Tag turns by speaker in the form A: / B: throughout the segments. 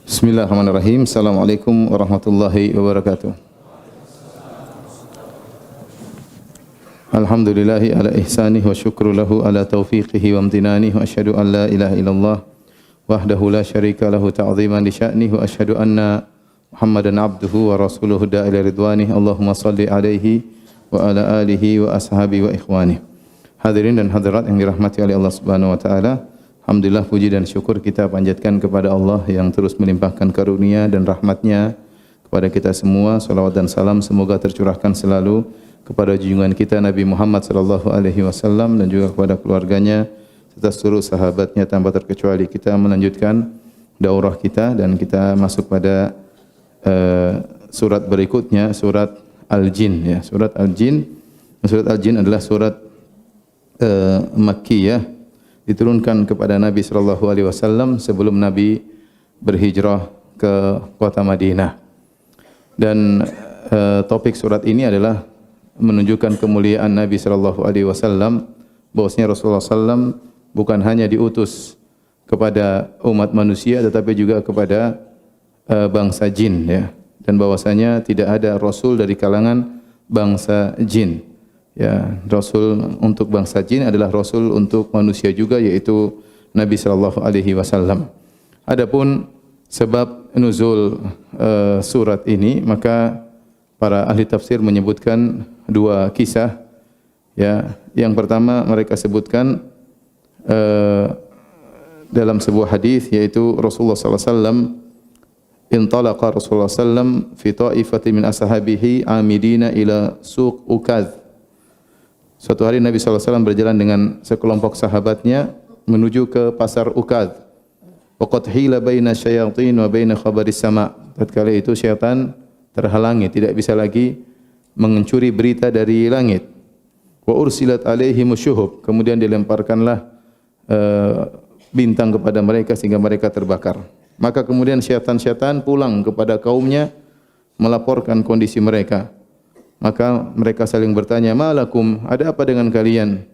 A: Bismillahirrahmanirrahim. Assalamualaikum warahmatullahi wabarakatuh. Alhamdulillahi ala ihsanih wa syukru lahu ala taufiqihi wa amtinanih wa asyhadu an la ilaha illallah wahdahu la syarika lahu ta'ziman li sya'nih wa asyhadu anna Muhammadan abduhu wa rasuluhu da'ila ridwanih. Allahumma salli alaihi wa ala alihi wa ashabihi wa ikhwanih. Hadirin dan hadirat yang dirahmati oleh Allah Subhanahu wa taala. Alhamdulillah, puji dan syukur kita panjatkan kepada Allah yang terus melimpahkan karunia dan rahmat-Nya kepada kita semua. Salawat dan salam semoga tercurahkan selalu kepada junjungan kita Nabi Muhammad sallallahu alaihi wasallam dan juga kepada keluarganya serta seluruh sahabatnya tanpa terkecuali. Kita melanjutkan daurah kita dan kita masuk pada surat berikutnya, surat Al-Jin ya. Surat Al-Jin. Surat Al-Jin adalah surat Makkiyah, diturunkan kepada Nabi sallallahu alaihi wasallam sebelum Nabi berhijrah ke kota Madinah. Dan topik surat ini adalah menunjukkan kemuliaan Nabi sallallahu alaihi wasallam, bahwasanya Rasulullah sallam bukan hanya diutus kepada umat manusia tetapi juga kepada bangsa jin ya. Dan bahwasanya tidak ada rasul dari kalangan bangsa jin. Ya, rasul untuk bangsa jin adalah rasul untuk manusia juga, yaitu Nabi sallallahu alaihi wasallam. Adapun sebab nuzul surat ini, maka para ahli tafsir menyebutkan dua kisah. Ya, yang pertama mereka sebutkan dalam sebuah hadis, yaitu Rasulullah sallallahu alaihi wasallam intalaqa Rasulullah sallam fi ta'ifatin min ashabihi amidina ila suq Ukaz. Suatu hari Nabi SAW berjalan dengan sekelompok sahabatnya menuju ke pasar Ukaz. Waqad hila baina syayatin wa baina khabaris sama. Tatkala itu syaitan terhalangi, tidak bisa lagi mencuri berita dari langit. Wa ursilat alaihim syuhub. Kemudian dilemparkanlah bintang kepada mereka sehingga mereka terbakar. Maka kemudian syaitan-syaitan pulang kepada kaumnya melaporkan kondisi mereka. Maka mereka saling bertanya, "Malakum, ada apa dengan kalian?"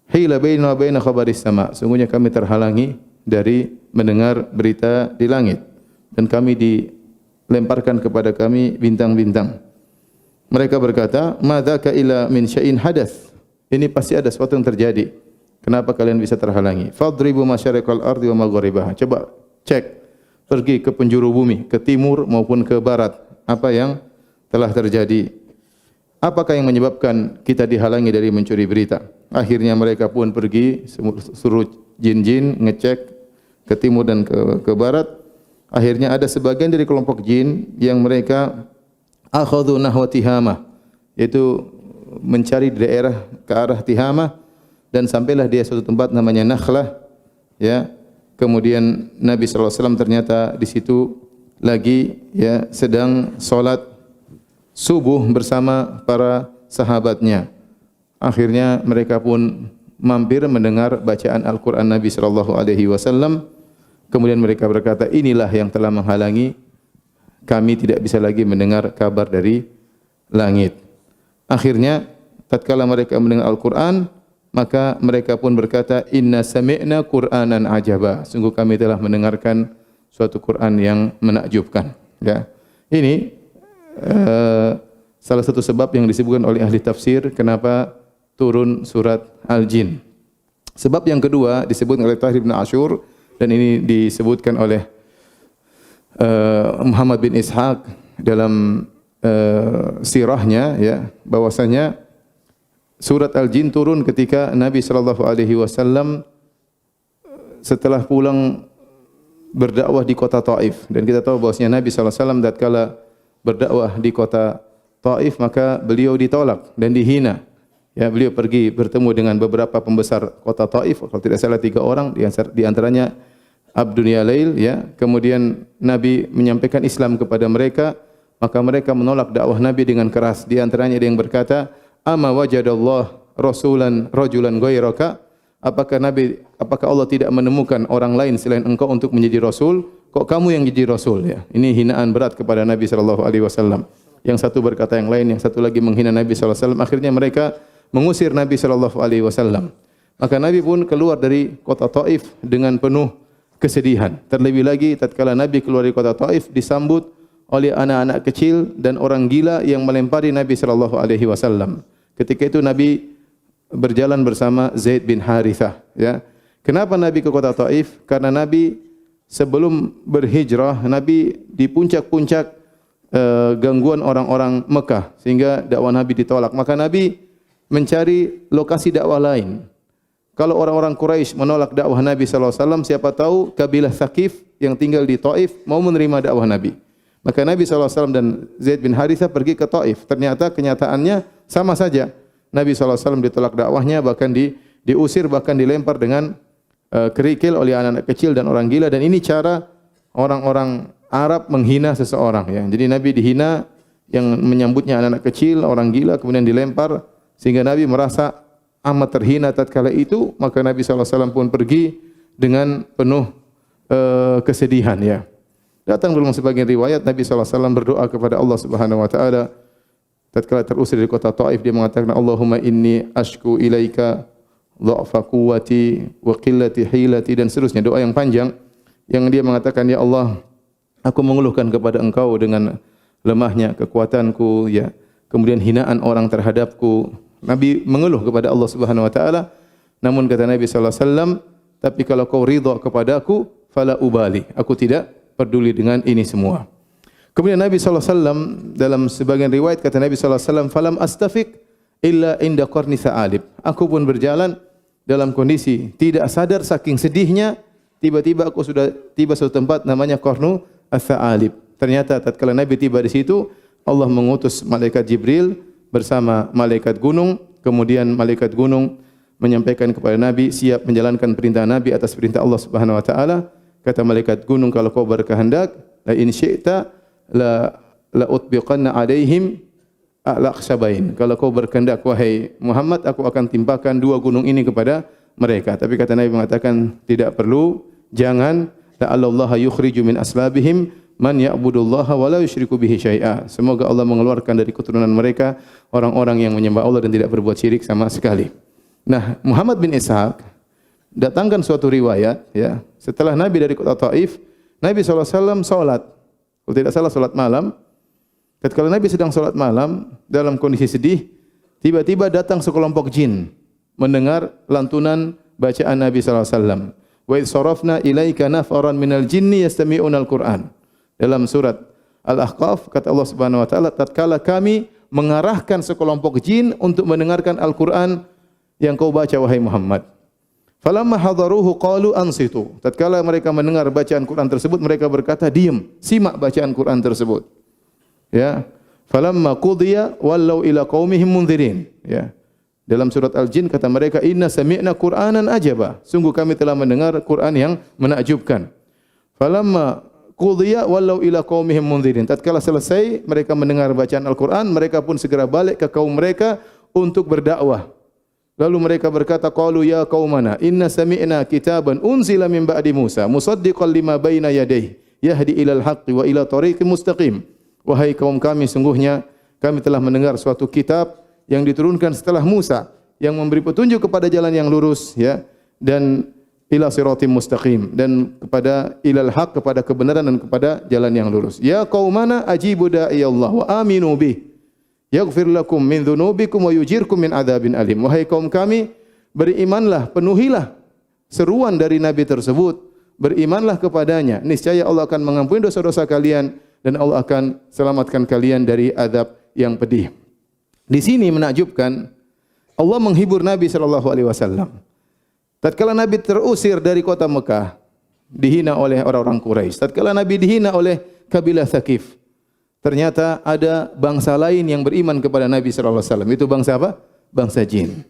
A: "Hila baina wa baina khabaris sama." Sungguhnya kami terhalangi dari mendengar berita di langit dan kami dilemparkan kepada kami bintang-bintang. Mereka berkata, "Madzaka illa min syai'in hadath." Ini pasti ada sesuatu yang terjadi. Kenapa kalian bisa terhalangi? "Fadribu masyariqal ardi wa magharibaha." Coba cek, pergi ke penjuru bumi, ke timur maupun ke barat, apa yang telah terjadi. Apakah yang menyebabkan kita dihalangi dari mencuri berita? Akhirnya mereka pun pergi, suruh jin-jin ngecek ke timur dan ke barat. Akhirnya ada sebagian dari kelompok jin yang mereka akhadhu nahwa Tihamah, yaitu mencari di daerah ke arah Tihamah, dan sampailah dia suatu tempat namanya Nakhlah ya. Kemudian Nabi sallallahu alaihi wasallam ternyata di situ lagi ya sedang salat subuh bersama para sahabatnya. Akhirnya mereka pun mampir mendengar bacaan Al-Quran Nabi sallallahu alaihi wasallam. Kemudian mereka berkata, "Inilah yang telah menghalangi kami tidak bisa lagi mendengar kabar dari langit." Akhirnya tatkala mereka mendengar Al-Quran, maka mereka pun berkata, "Inna sami'na Qur'anan ajaba." Sungguh kami telah mendengarkan suatu Quran yang menakjubkan. Ya. Ini salah satu sebab yang disebutkan oleh ahli tafsir kenapa turun surat Al-Jin. Sebab yang kedua disebutkan oleh Tahir bin Ashur dan ini disebutkan oleh Muhammad bin Ishaq dalam sirahnya ya, bahwasanya surat Al-Jin turun ketika Nabi sallallahu alaihi wasallam setelah pulang berdakwah di kota Taif, dan kita tahu bahwasanya Nabi sallallahu alaihi wasallam tatkala berdakwah di kota Taif maka beliau ditolak dan dihina. Ya, beliau pergi bertemu dengan beberapa pembesar kota Taif, kalau tidak salah 3 orang, di antaranya Abdun Yalail ya. Kemudian Nabi menyampaikan Islam kepada mereka, maka mereka menolak dakwah Nabi dengan keras. Di antaranya ada yang berkata, "Ama wajadallah rasulan rajulan ghairaka?" Apakah Allah tidak menemukan orang lain selain engkau untuk menjadi rasul? Kok kamu yang jadi rasul ya? Ini hinaan berat kepada Nabi sallallahu alaihi wasallam. Yang satu berkata yang lain, yang satu lagi menghina Nabi sallallahu alaihi wasallam. Akhirnya mereka mengusir Nabi sallallahu alaihi wasallam. Maka Nabi pun keluar dari kota Taif dengan penuh kesedihan. Terlebih lagi tatkala Nabi keluar dari kota Taif disambut oleh anak-anak kecil dan orang gila yang melempari Nabi sallallahu alaihi wasallam. Ketika itu Nabi berjalan bersama Zaid bin Harithah, ya. Kenapa Nabi ke kota Taif? Karena Nabi sebelum berhijrah, Nabi di puncak-puncak gangguan orang-orang Mekah sehingga dakwah Nabi ditolak. Maka Nabi mencari lokasi dakwah lain. Kalau orang-orang Quraisy menolak dakwah Nabi sallallahu alaihi wasallam, siapa tahu kabilah Thaqif yang tinggal di Taif mau menerima dakwah Nabi. Maka Nabi sallallahu alaihi wasallam dan Zaid bin Harithah pergi ke Taif. Ternyata kenyataannya sama saja. Nabi sallallahu alaihi wasallam ditolak dakwahnya, bahkan diusir, bahkan dilempar dengan kerikil oleh anak-anak kecil dan orang gila, dan ini cara orang-orang Arab menghina seseorang, ya. Jadi Nabi dihina, yang menyambutnya anak-anak kecil, orang gila, kemudian dilempar sehingga Nabi merasa amat terhina tatkala itu. Maka Nabi sallallahu alaihi wasallam pun pergi dengan penuh kesedihan, ya. Datang dalam sebagian riwayat Nabi sallallahu alaihi wasallam berdoa kepada Allah Subhanahu wa taala tatkala terusir dari kota Taif. Dia mengatakan, Allahumma inni ashku ilaika dha'fa quwwati wa qillati hilati, dan seterusnya, doa yang panjang yang dia mengatakan, ya Allah, aku mengeluhkan kepada Engkau dengan lemahnya kekuatanku, ya, kemudian hinaan orang terhadapku. Nabi mengeluh kepada Allah Subhanahu wa taala. Namun kata Nabi sallallahu alaihi wasallam, tapi kalau kau ridha kepadaku, fala ubali, aku tidak peduli dengan ini semua. Kemudian Nabi sallallahu alaihi wasallam dalam sebagian riwayat kata Nabi sallallahu alaihi wasallam, falam astafiq illa inda qarni sa'alib. Aku pun berjalan dalam kondisi tidak sadar saking sedihnya, tiba-tiba aku sudah tiba suatu tempat namanya Qarnu as-Sa'alib. Ternyata tatkala Nabi tiba di situ, Allah mengutus malaikat Jibril bersama malaikat gunung. Kemudian malaikat gunung menyampaikan kepada Nabi siap menjalankan perintah Nabi atas perintah Allah Subhanahu wa taala. Kata malaikat gunung, kalau kau berkehendak, la in syi'ta la utbiqanna alaihim al-akhshabain. Kalau kau berkehendak wahai Muhammad, aku akan timpakan dua gunung ini kepada mereka. Tapi kata Nabi mengatakan, tidak perlu, jangan. La'allallaha yukhriju min aslabihim man ya'budullaha wa la yusyriku bihi syai'a. Semoga Allah mengeluarkan dari keturunan mereka orang-orang yang menyembah Allah dan tidak berbuat syirik sama sekali. Nah, Muhammad bin Ishaq datangkan suatu riwayat, ya, setelah Nabi dari kota Taif, Nabi SAW salat. Kalau tidak salah salat malam. Ketika Nabi sedang salat malam dalam kondisi sedih, tiba-tiba datang sekelompok jin mendengar lantunan bacaan Nabi sallallahu alaihi wasallam. Wa idh sarafna ilaika nafaran minal jinni yastami'unal Qur'an. Dalam surat Al-Ahqaf kata Allah Subhanahu wa taala, tatkala kami mengarahkan sekelompok jin untuk mendengarkan Al-Qur'an yang kau baca wahai Muhammad. Falamma hadaruhu qalu ansitu. Tatkala mereka mendengar bacaan Quran tersebut, mereka berkata, diam, simak bacaan Quran tersebut. Ya, falamma qudiya wallau ila qaumihim mundzirin. Ya. Dalam surat Al-Jin kata mereka, inna sami'na Qur'anan ajaba. Sungguh kami telah mendengar Quran yang menakjubkan. Falamma qudiya wallau ila qaumihim mundzirin. Tatkala selesai mereka mendengar bacaan Al-Qur'an, mereka pun segera balik ke kaum mereka untuk berdakwah. Lalu mereka berkata, qalu ya qaumana inna sami'na kitaban unzila min ba'di Musa musaddiqan lima baina yadayhi yahdi ilal haqqi wa ila tariqim mustaqim. Wahai kaum kami, sungguhnya kami telah mendengar suatu kitab yang diturunkan setelah Musa yang memberi petunjuk kepada jalan yang lurus, ya, dan ila siratim mustaqim, dan kepada ilal haq, kepada kebenaran dan kepada jalan yang lurus. Ya qaumana ajibu da'iyallah wa aminu bih yaghfir lakum min dzunubikum wa yujirkum min adzabin alim. Wahai kaum kami, berimanlah, penuhilah seruan dari nabi tersebut, berimanlah kepadanya, niscaya Allah akan mengampuni dosa-dosa kalian dan Allah akan selamatkan kalian dari azab yang pedih. Di sini menakjubkan, Allah menghibur Nabi sallallahu alaihi wasallam. Tatkala Nabi terusir dari kota Mekah, dihina oleh orang-orang Quraisy. Tatkala Nabi dihina oleh kabilah Thaqif, ternyata ada bangsa lain yang beriman kepada Nabi sallallahu alaihi wasallam. Itu bangsa apa? Bangsa jin.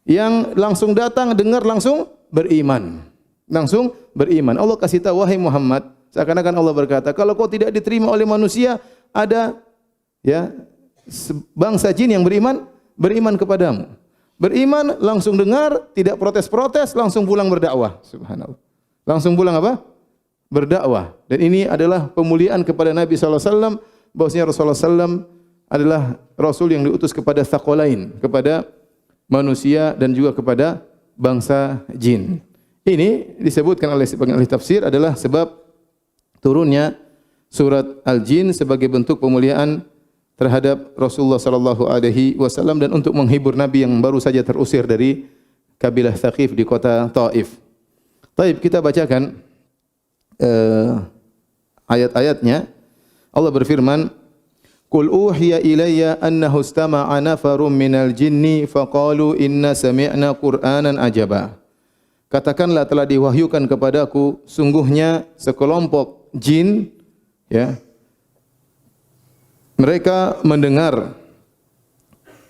A: Yang langsung datang, dengar, langsung beriman. Langsung beriman. Allah kasih tahu, wahai Muhammad, seakan-akan Allah berkata, kalau kau tidak diterima oleh manusia, ada, ya, bangsa jin yang beriman kepadamu. Beriman, langsung dengar, tidak protes-protes, langsung pulang berdakwah. Subhanallah. Langsung pulang apa? Berdakwah. Dan ini adalah pemuliaan kepada Nabi sallallahu alaihi wasallam, bahwasanya Rasulullah sallam adalah rasul yang diutus kepada tsaqalain, kepada manusia dan juga kepada bangsa jin. Ini disebutkan oleh sebagian ahli tafsir adalah sebab turunnya surat Al-Jin sebagai bentuk pemuliaan terhadap Rasulullah sallallahu alaihi wasallam dan untuk menghibur Nabi yang baru saja terusir dari kabilah Thaqif di kota Taif. Baik, kita bacakan ayat-ayatnya. Allah berfirman, "Qul uhiya ilayya annahu istama'a nafarum minal jinni faqalu inna sami'na Qur'anan ajaba." Katakanlah telah diwahyukan kepadaku sungguhnya sekelompok jin, ya, mereka mendengar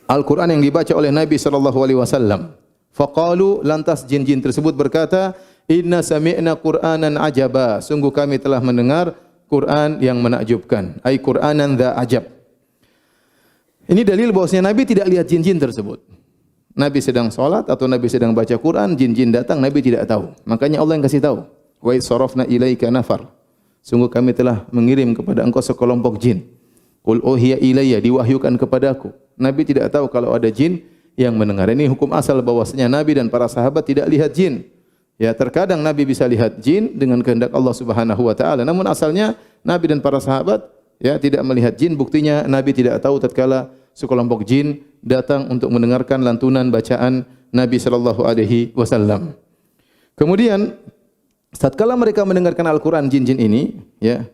A: Al-Quran yang dibaca oleh Nabi sallallahu alaihi wasallam. Faqalu, lantas jin-jin tersebut berkata, inna sami'na Qur'anan ajaba, sungguh kami telah mendengar Quran yang menakjubkan, ai Qur'anan dza ajab. Ini dalil bahwasanya Nabi tidak lihat jin-jin tersebut. Nabi sedang salat atau Nabi sedang baca Quran, jin-jin datang, Nabi tidak tahu. Makanya Allah yang kasih tahu. Wa sarafna ilaika nafar. Sungguh kami telah mengirim kepada engkau sekelompok jin. Qul uhiya ilayya, diwahyukan kepadaku. Nabi tidak tahu kalau ada jin yang mendengar. Ini hukum asal bahwasanya Nabi dan para sahabat tidak lihat jin. Ya, terkadang Nabi bisa lihat jin dengan kehendak Allah Subhanahu wa taala. Namun asalnya Nabi dan para sahabat ya tidak melihat jin. Buktinya Nabi tidak tahu tatkala sekelompok jin datang untuk mendengarkan lantunan bacaan Nabi sallallahu alaihi wasallam. Kemudian tatkala mereka mendengarkan Al-Qur'an jin-jin ini, ya,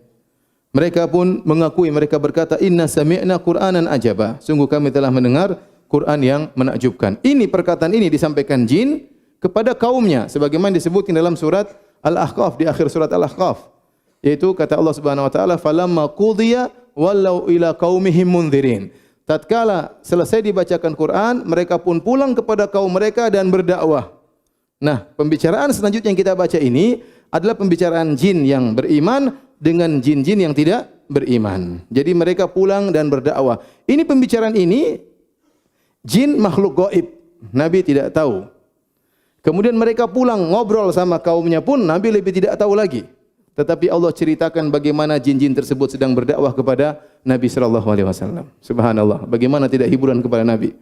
A: mereka pun mengakui, mereka berkata, inna sami'na Qur'anan ajaba. Sungguh kami telah mendengar Quran yang menakjubkan. Ini perkataan ini disampaikan jin kepada kaumnya sebagaimana disebutkan dalam surat Al-Ahqaf, di akhir surat Al-Ahqaf. Yaitu kata Allah Subhanahu wa taala, falamma qudiya wallau ila qaumihim mundzirin. Tatkala selesai dibacakan Quran, mereka pun pulang kepada kaum mereka dan berdakwah. Nah, pembicaraan selanjutnya yang kita baca ini adalah pembicaraan jin yang beriman dengan jin-jin yang tidak beriman. Jadi mereka pulang dan berdakwah. Ini pembicaraan ini jin makhluk gaib. Nabi tidak tahu. Kemudian mereka pulang ngobrol sama kaumnya pun Nabi lebih tidak tahu lagi. Tetapi Allah ceritakan bagaimana jin-jin tersebut sedang berdakwah kepada Nabi sallallahu alaihi wasallam. Subhanallah, bagaimana tidak hiburan kepada Nabi.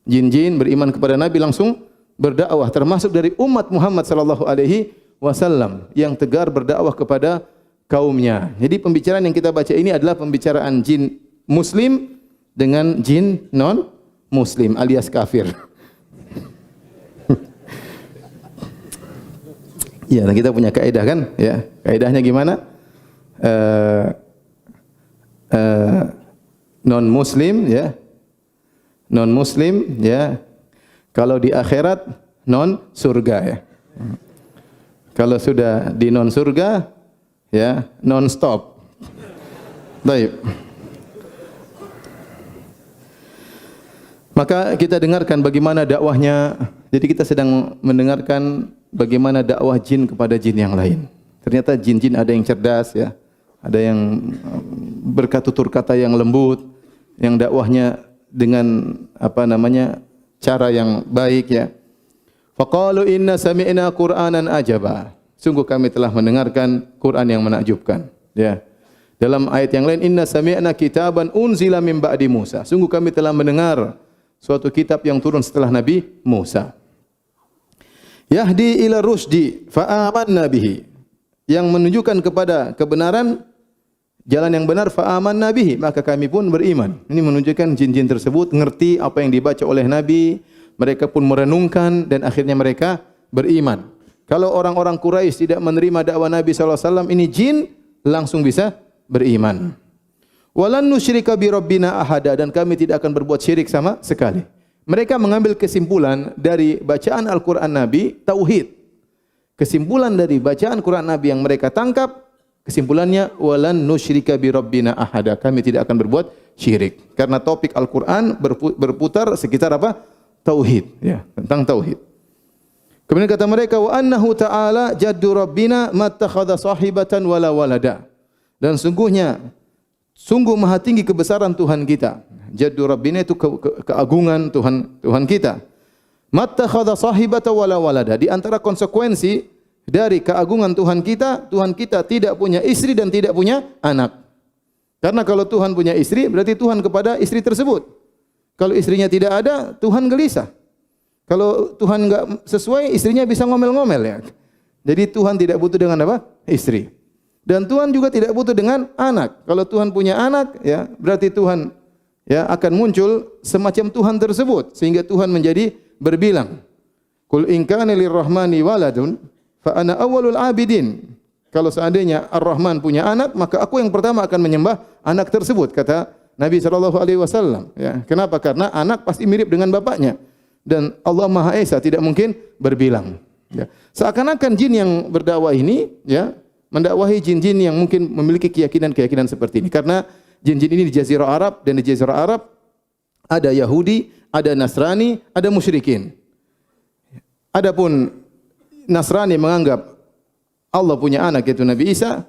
A: Jin-jin beriman kepada Nabi langsung berdakwah, termasuk dari umat Muhammad sallallahu alaihi wasallam yang tegar berdakwah kepada kaumnya. Jadi pembicaraan yang kita baca ini adalah pembicaraan jin muslim dengan jin non muslim alias kafir. Ya, dan kita punya kaidah kan? Ya, kaidahnya gimana? Non muslim, ya, non muslim, ya. Kalau di akhirat non surga, ya. Kalau sudah di non surga, ya, non stop. Baik. Maka kita dengarkan bagaimana dakwahnya. Jadi kita sedang mendengarkan bagaimana dakwah jin kepada jin yang lain. Ternyata jin-jin ada yang cerdas, ya, ada yang bertutur kata yang lembut, yang dakwahnya dengan cara yang baik, ya. Faqalu inna sami'na Qur'anan ajaba. Sungguh kami telah mendengarkan Quran yang menakjubkan, ya. Dalam ayat yang lain, inna sami'na kitaban unzila min ba'di Musa. Sungguh kami telah mendengar suatu kitab yang turun setelah Nabi Musa. Yahdi ila rusdi fa amanna bihi. Yang menunjukkan kepada kebenaran, jalan yang benar, fa amanna bihi, maka kami pun beriman. Ini menunjukkan jin-jin tersebut ngerti apa yang dibaca oleh Nabi, mereka pun merenungkan dan akhirnya mereka beriman. Kalau orang-orang Quraisy tidak menerima dakwah Nabi sallallahu alaihi wasallam, ini jin langsung bisa beriman. Walan nusyrika bi rabbina ahada, dan kami tidak akan berbuat syirik sama sekali. Mereka mengambil kesimpulan dari bacaan Al-Quran Nabi, tauhid. Kesimpulan dari bacaan Quran Nabi yang mereka tangkap, kesimpulannya walan nusyrika bi rabbina ahada, kami tidak akan berbuat syirik. Karena topik Al-Quran berputar sekitar apa? Tauhid, ya, tentang tauhid. Kemudian kata mereka, wa annahu ta'ala jaddu rabbina mattakhadha sahibatan wala walada. Dan sungguh maha tinggi kebesaran Tuhan kita. Jaddu rabbina itu keagungan Tuhan kita. Mattakhadha sahibatan wala walada. Di antara konsekuensi dari keagungan Tuhan kita tidak punya istri dan tidak punya anak. Karena kalau Tuhan punya istri, berarti Tuhan kepada istri tersebut. Kalau istrinya tidak ada, Tuhan gelisah. Kalau Tuhan enggak sesuai, istrinya bisa ngomel-ngomel, ya. Jadi Tuhan tidak butuh dengan apa? Istri. Dan Tuhan juga tidak butuh dengan anak. Kalau Tuhan punya anak, ya berarti Tuhan ya akan muncul semacam Tuhan tersebut sehingga Tuhan menjadi berbilang, "Qul in kana lirrahmani waladun fa ana awwalul abidin." Kalau seandainya Ar-Rahman punya anak, maka aku yang pertama akan menyembah anak tersebut, kata Nabi sallallahu alaihi wasallam, ya. Kenapa? Karena anak pasti mirip dengan bapaknya dan Allah Maha Esa tidak mungkin berbilang, ya. Seakan-akan jin yang berdakwah ini, ya, mendakwahi jin-jin yang mungkin memiliki keyakinan-keyakinan seperti ini. Karena jin-jin ini di Jazirah Arab, dan di Jazirah Arab ada Yahudi, ada Nasrani, ada musyrikin. Adapun Nasrani menganggap Allah punya anak yaitu Nabi Isa,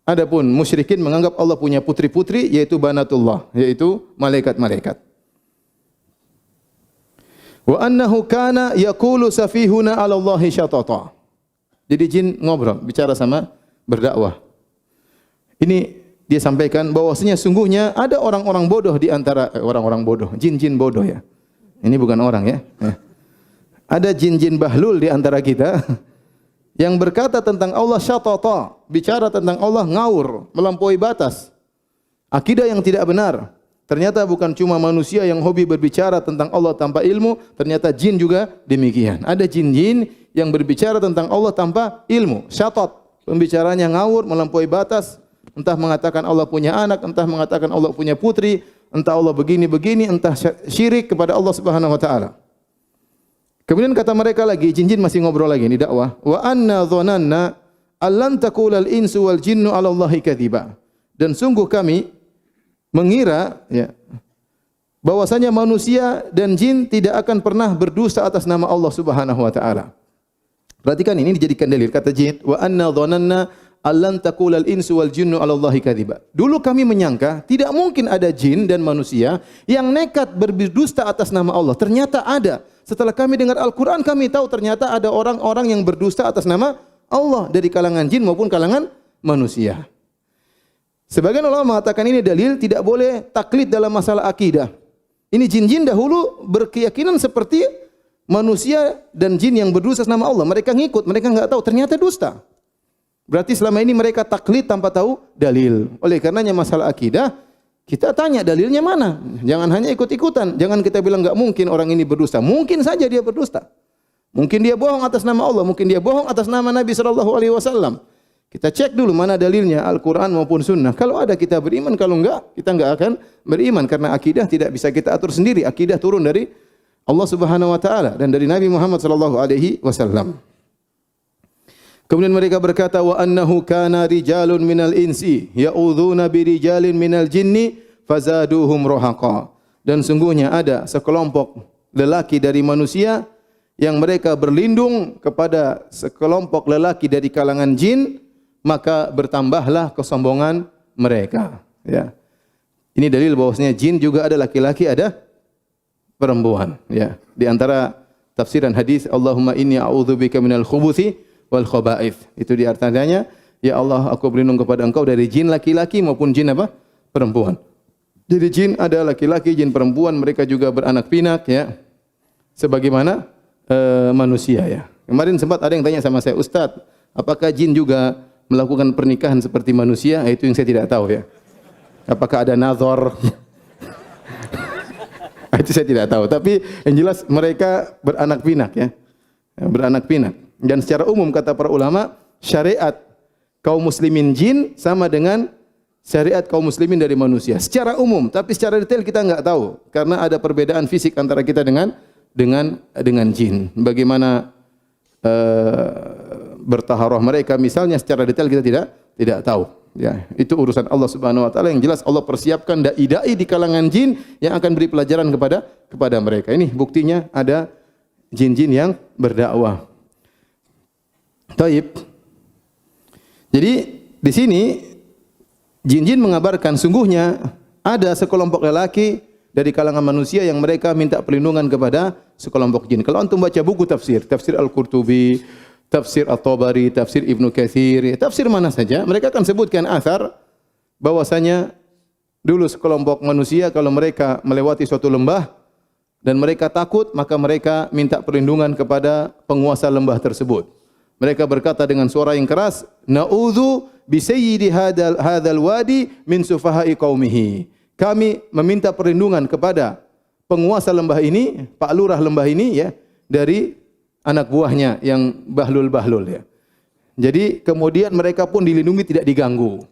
A: adapun musyrikin menganggap Allah punya putri-putri yaitu banatullah, yaitu malaikat-malaikat. Wa annahu kana yaqulu safihuna 'ala Allahi syatata. Jadi jin ngobrol, bicara sama berdakwah. Ini dia sampaikan bahwasanya sungguhnya ada orang-orang bodoh di antara orang-orang bodoh, jin-jin bodoh ya. Ini bukan orang ya. Ada jin-jin bahlul di antara kita yang berkata tentang Allah syatata, bicara tentang Allah ngawur, melampaui batas. Akidah yang tidak benar. Ternyata bukan cuma manusia yang hobi berbicara tentang Allah tanpa ilmu, ternyata jin juga demikian. Ada jin-jin yang berbicara tentang Allah tanpa ilmu, syatat. Pembicaranya ngawur, melampaui batas, entah mengatakan Allah punya anak, entah mengatakan Allah punya putri, entah Allah begini-begini, entah syirik kepada Allah Subhanahu wa taala. Kemudian kata mereka lagi, jin-jin masih ngobrol lagi ini dakwah. Wa anna dhananna allan taqulal insu wal jinnu 'ala Allahi kadziba. Dan sungguh kami mengira ya bahwasanya manusia dan jin tidak akan pernah berdusta atas nama Allah Subhanahu wa taala. Perhatikan ini dijadikan dalil kata jin, wa anna dhananna allan taqulal insu wal jinnu 'ala Allahi kadziba. Dulu kami menyangka tidak mungkin ada jin dan manusia yang nekat berdusta atas nama Allah. Ternyata ada. Setelah kami dengar Al-Qur'an kami tahu ternyata ada orang-orang yang berdusta atas nama Allah dari kalangan jin maupun kalangan manusia. Sebagian ulama mengatakan ini dalil tidak boleh taklid dalam masalah akidah. Ini jin-jin dahulu berkeyakinan seperti manusia dan jin yang berdusta atas nama Allah. Mereka ngikut, mereka enggak tahu ternyata dusta. Berarti selama ini mereka taklid tanpa tahu dalil. Oleh karenanya masalah akidah kita tanya dalilnya mana. Jangan hanya ikut-ikutan. Jangan kita bilang enggak mungkin orang ini berdusta. Mungkin saja dia berdusta. Mungkin dia bohong atas nama Allah, mungkin dia bohong atas nama Nabi sallallahu alaihi wasallam. Kita cek dulu mana dalilnya, Al-Qur'an maupun sunnah. Kalau ada kita beriman, kalau enggak kita enggak akan beriman karena akidah tidak bisa kita atur sendiri. Akidah turun dari Allah Subhanahu wa taala dan dari Nabi Muhammad sallallahu alaihi wasallam. Kemudian mereka berkata wa annahu kana rijalun minal insi ya'udzuna birijalin minal jinni fazaduhum rahaqa. Dan sungguhnya ada sekelompok lelaki dari manusia yang mereka berlindung kepada sekelompok lelaki dari kalangan jin, maka bertambahlah kesombongan mereka. Ya. Ini dalil bahwasanya jin juga ada laki-laki, ada perempuan. Ya. Di antara tafsiran hadis Allahumma inni a'udzubika minal khubuthi wal khaba'ith. Itu di artinya, ya Allah, aku berlindung kepada Engkau dari jin laki-laki maupun jin apa? Perempuan. Jadi jin ada laki-laki, jin perempuan, mereka juga beranak pinak ya. Sebagaimana manusia ya. Kemarin sempat ada yang tanya sama saya, Ustaz, apakah jin juga melakukan pernikahan seperti manusia? Itu yang saya tidak tahu ya. Apakah ada nazar? Itu saya tidak tahu. Tapi yang jelas mereka beranak pinak ya. Beranak pinak. Dan secara umum kata para ulama, syariat kaum muslimin jin sama dengan syariat kaum muslimin dari manusia. Secara umum, tapi secara detail kita enggak tahu karena ada perbedaan fisik antara kita dengan jin. Bagaimana bertaharah mereka misalnya secara detail kita tidak tahu. Ya, itu urusan Allah Subhanahu wa taala. Yang jelas Allah persiapkan dai-dai di kalangan jin yang akan beri pelajaran kepada mereka. Ini buktinya ada jin-jin yang berdakwah. Taib. Jadi di sini jin-jin mengabarkan sungguhnya ada sekelompok lelaki dari kalangan manusia yang mereka minta perlindungan kepada sekelompok jin. Kalau antum baca buku tafsir Al-Qurtubi, tafsir At-Tabari, tafsir Ibnu Katsir, tafsir mana saja, mereka akan sebutkan athar bahwasanya dulu sekelompok manusia kalau mereka melewati suatu lembah dan mereka takut, maka mereka minta perlindungan kepada penguasa lembah tersebut. Mereka berkata dengan suara yang keras, "Na'udzu bi sayyidi hadzal wadi min sufahai qaumihi." Kami meminta perlindungan kepada penguasa lembah ini, Pak Lurah lembah ini ya, dari anak buahnya yang bahlul-bahlul ya. Jadi kemudian mereka pun dilindungi tidak diganggu.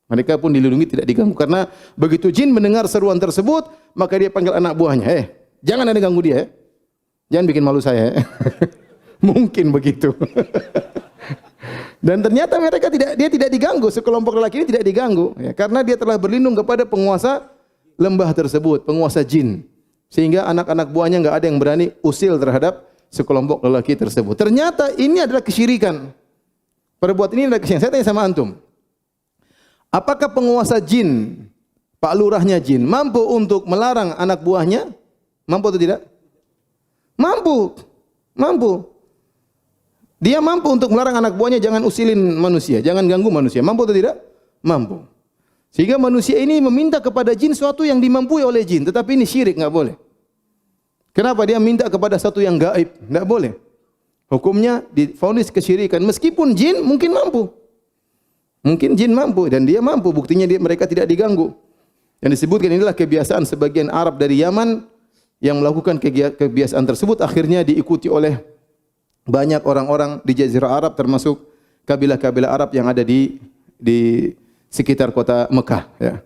A: Mereka pun dilindungi tidak diganggu karena begitu jin mendengar seruan tersebut, maka dia panggil anak buahnya, jangan ada ganggu dia ya. Jangan bikin malu saya ya." Mungkin begitu. Dan ternyata dia tidak diganggu, sekelompok lelaki ini tidak diganggu ya, karena dia telah berlindung kepada penguasa lembah tersebut, penguasa jin. Sehingga anak-anak buahnya enggak ada yang berani usil terhadap sekelompok lelaki tersebut. Ternyata ini adalah kesyirikan. Perbuatan ini adalah kesyirikan. Saya tanya sama antum. Apakah penguasa jin, Pak Lurahnya jin, mampu untuk melarang anak buahnya? Mampu atau tidak? Mampu. Mampu. Dia mampu untuk melarang anak buahnya jangan usilin manusia, jangan ganggu manusia. Mampu atau tidak? Mampu. Sehingga manusia ini meminta kepada jin sesuatu yang dimampui oleh jin, tetapi ini syirik, enggak boleh. Kenapa dia minta kepada satu yang gaib? Enggak boleh. Hukumnya divonis kesyirikan meskipun jin mungkin mampu. Mungkin jin mampu dan dia mampu, buktinya mereka tidak diganggu. Yang disebutkan inilah kebiasaan sebagian Arab dari Yaman yang melakukan kebiasaan tersebut akhirnya diikuti oleh banyak orang-orang di Jazirah Arab termasuk kabilah-kabilah Arab yang ada di sekitar kota Mekah ya.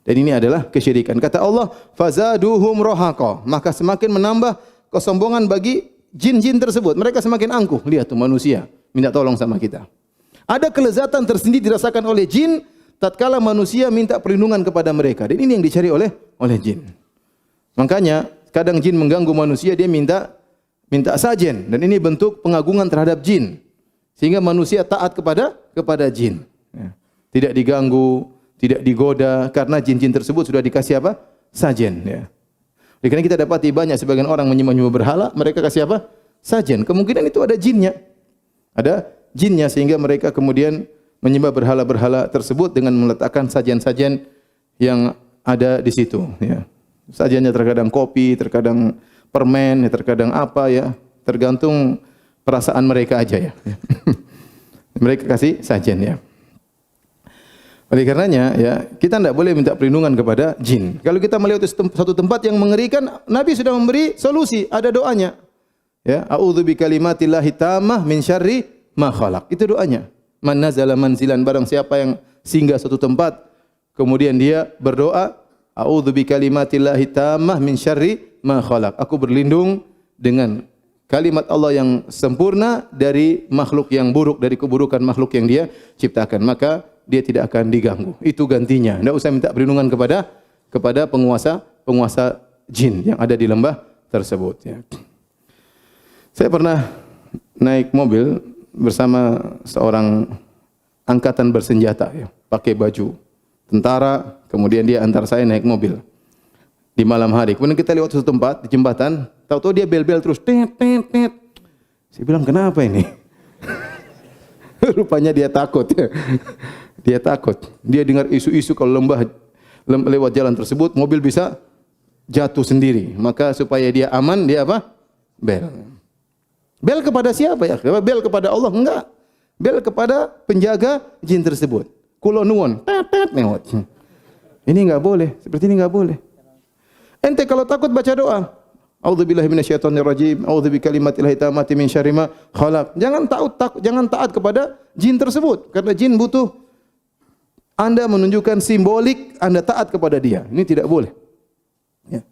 A: Dan ini adalah kesyirikan. Kata Allah, "Fazaduhum rahaqa." Maka semakin menambah kesombongan bagi jin-jin tersebut. Mereka semakin angkuh. Lihat tuh manusia minta tolong sama kita. Ada kelezatan tersendiri dirasakan oleh jin tatkala manusia minta perlindungan kepada mereka. Dan ini yang dicari oleh jin. Makanya kadang jin mengganggu manusia, dia minta sajen, dan ini bentuk pengagungan terhadap jin sehingga manusia taat kepada jin ya. Tidak diganggu, tidak digoda karena jin-jin tersebut sudah dikasih apa? Sajen ya. Karena kita dapati banyak sebagian orang menyembah berhala, mereka kasih apa? Sajen. Kemungkinan itu ada jinnya. Ada jinnya sehingga mereka kemudian menyembah berhala-berhala tersebut dengan meletakkan sajen-sajen yang ada di situ ya. Sajennya terkadang kopi, terkadang permen, terkadang apa ya, tergantung perasaan mereka aja ya. Mereka kasih sajen ya. Oleh karenanya ya, kita tidak boleh minta perlindungan kepada jin. Kalau kita melihat satu tempat yang mengerikan, Nabi sudah memberi solusi, ada doanya. Ya, a'udzu bikalimatillahi tammah min syarri ma khalaq. Itu doanya. Man nazala manzilan, barang siapa yang singgah suatu tempat, kemudian dia berdoa, a'udzu bikalimatillahi tammah min syarri ma khalaq. Aku berlindung dengan kalimat Allah yang sempurna dari makhluk yang buruk, dari keburukan makhluk yang dia ciptakan. Maka dia tidak akan diganggu. Itu gantinya. Tidak usah minta perlindungan kepada penguasa jin yang ada di lembah tersebut ya. Saya pernah naik mobil bersama seorang angkatan bersenjata ya, pakai baju tentara, kemudian dia antar saya naik mobil di malam hari. Kemudian kita lewat suatu tempat di jembatan, tahu-tahu dia bel-bel terus, tet tet tet. Saya bilang, "Kenapa ini?" Rupanya dia takut. Dia takut. Dia dengar isu-isu kalau lewat jalan tersebut mobil bisa jatuh sendiri. Maka supaya dia aman, dia apa? Bel. Bel kepada siapa ya? Bel kepada Allah? Enggak. Bel kepada penjaga jin tersebut. Kulo nuwun, tet tet newot. Ini enggak boleh. Seperti ini enggak boleh. Ente kalau takut baca doa. A'udzubillahi minasyaitonirrajim. A'udzu bikalimatillahi tammati min syarri ma khalaq. Jangan taat kepada jin tersebut karena jin butuh Anda menunjukkan simbolik Anda taat kepada dia. Ini tidak boleh. Ya.